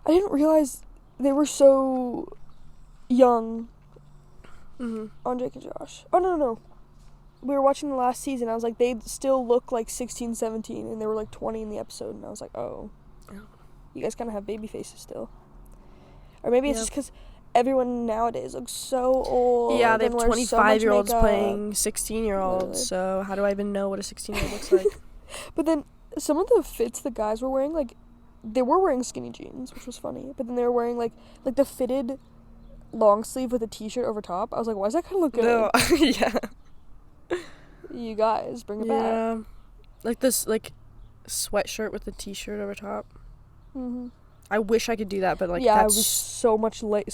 I didn't realize they were so young on Jake and Josh. Oh, no. We were watching the last season. I was like, they still look like 16, 17, and they were like 20 in the episode. And I was like, oh. You guys kind of have baby faces still. Or maybe it's just because everyone nowadays looks so old. Yeah, they have 25-year-olds so playing 16-year-olds. So how do I even know what a 16-year-old looks like? But then some of the fits the guys were wearing, like, they were wearing skinny jeans, which was funny. But then they were wearing, like the fitted long sleeve with a t-shirt over top. I was like, why does that kind of look good? No, yeah. You guys, bring it back. Like this, like, sweatshirt with a t-shirt over top. I wish I could do that, but like yeah, that's it was so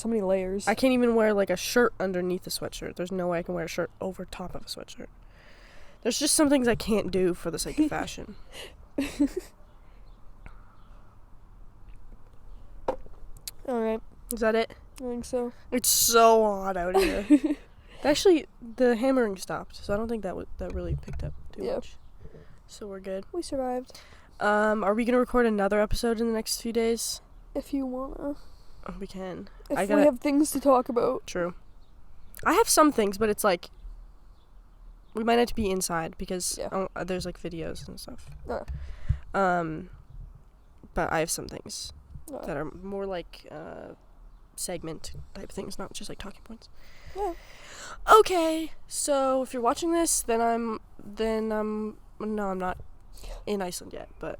many layers. I can't even wear like a shirt underneath a sweatshirt. There's no way I can wear a shirt over top of a sweatshirt. There's just some things I can't do for the sake of fashion. Is that it? I think so. It's so hot out here. Actually, the hammering stopped, so I don't think that really picked up too much. So we're good. We survived. Are we gonna record another episode in the next few days? If you wanna. Oh, we can. If we have things to talk about. True. I have some things, but it's like we might have to be inside because there's like videos and stuff. But I have some things that are more like segment type things, not just like talking points. Yeah. Okay, so if you're watching this, then I'm not in Iceland yet, but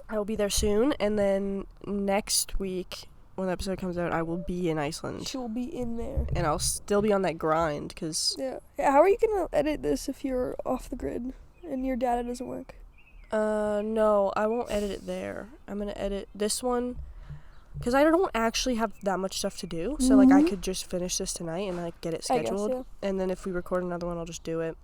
I will be there soon, and then next week when the episode comes out, I will be in Iceland. She will be in there. And I'll still be on that grind, because... Yeah. How are you going to edit this if you're off the grid and your data doesn't work? No, I won't edit it there. I'm going to edit this one, because I don't actually have that much stuff to do. So, like, I could just finish this tonight and, like, get it scheduled. I guess, yeah. And then if we record another one, I'll just do it.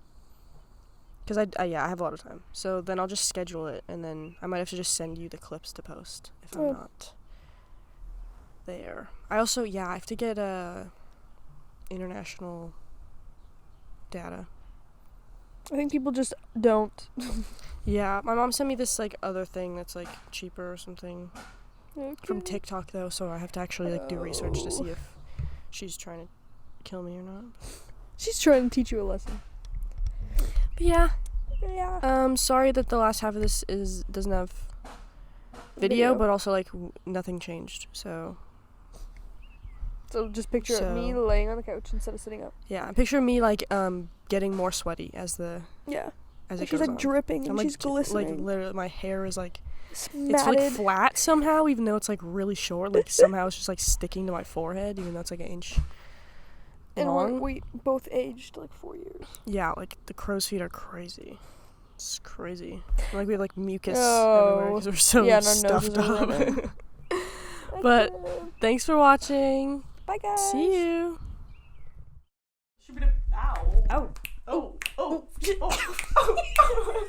Because, I have a lot of time. So then I'll just schedule it, and then I might have to just send you the clips to post if I'm not there. I also, I have to get international data. I think people just don't. Yeah, my mom sent me this, like, other thing that's, like, cheaper or something. Okay. From TikTok, though, so I have to actually, like, do research to see if she's trying to kill me or not. She's trying to teach you a lesson. But yeah. Yeah. Sorry that the last half of this doesn't have video, but also, like, nothing changed, so... So just picture me laying on the couch instead of sitting up. Yeah, picture me, like, getting more sweaty as the... Yeah. As it she's, goes like, on. dripping and she's glistening. Like, literally, my hair is, like... Matted. It's, like, flat somehow, even though it's, like, really short. Like, somehow it's just, like, sticking to my forehead, even though it's, like, an inch long. And we both aged, like, 4 years. Yeah, like, the crow's feet are crazy. It's crazy. Like, we have, like, mucus everywhere because we're so stuffed up. But, thanks for watching. Bye, guys. See you. Ow. Oh. Oh. Oh. Oh.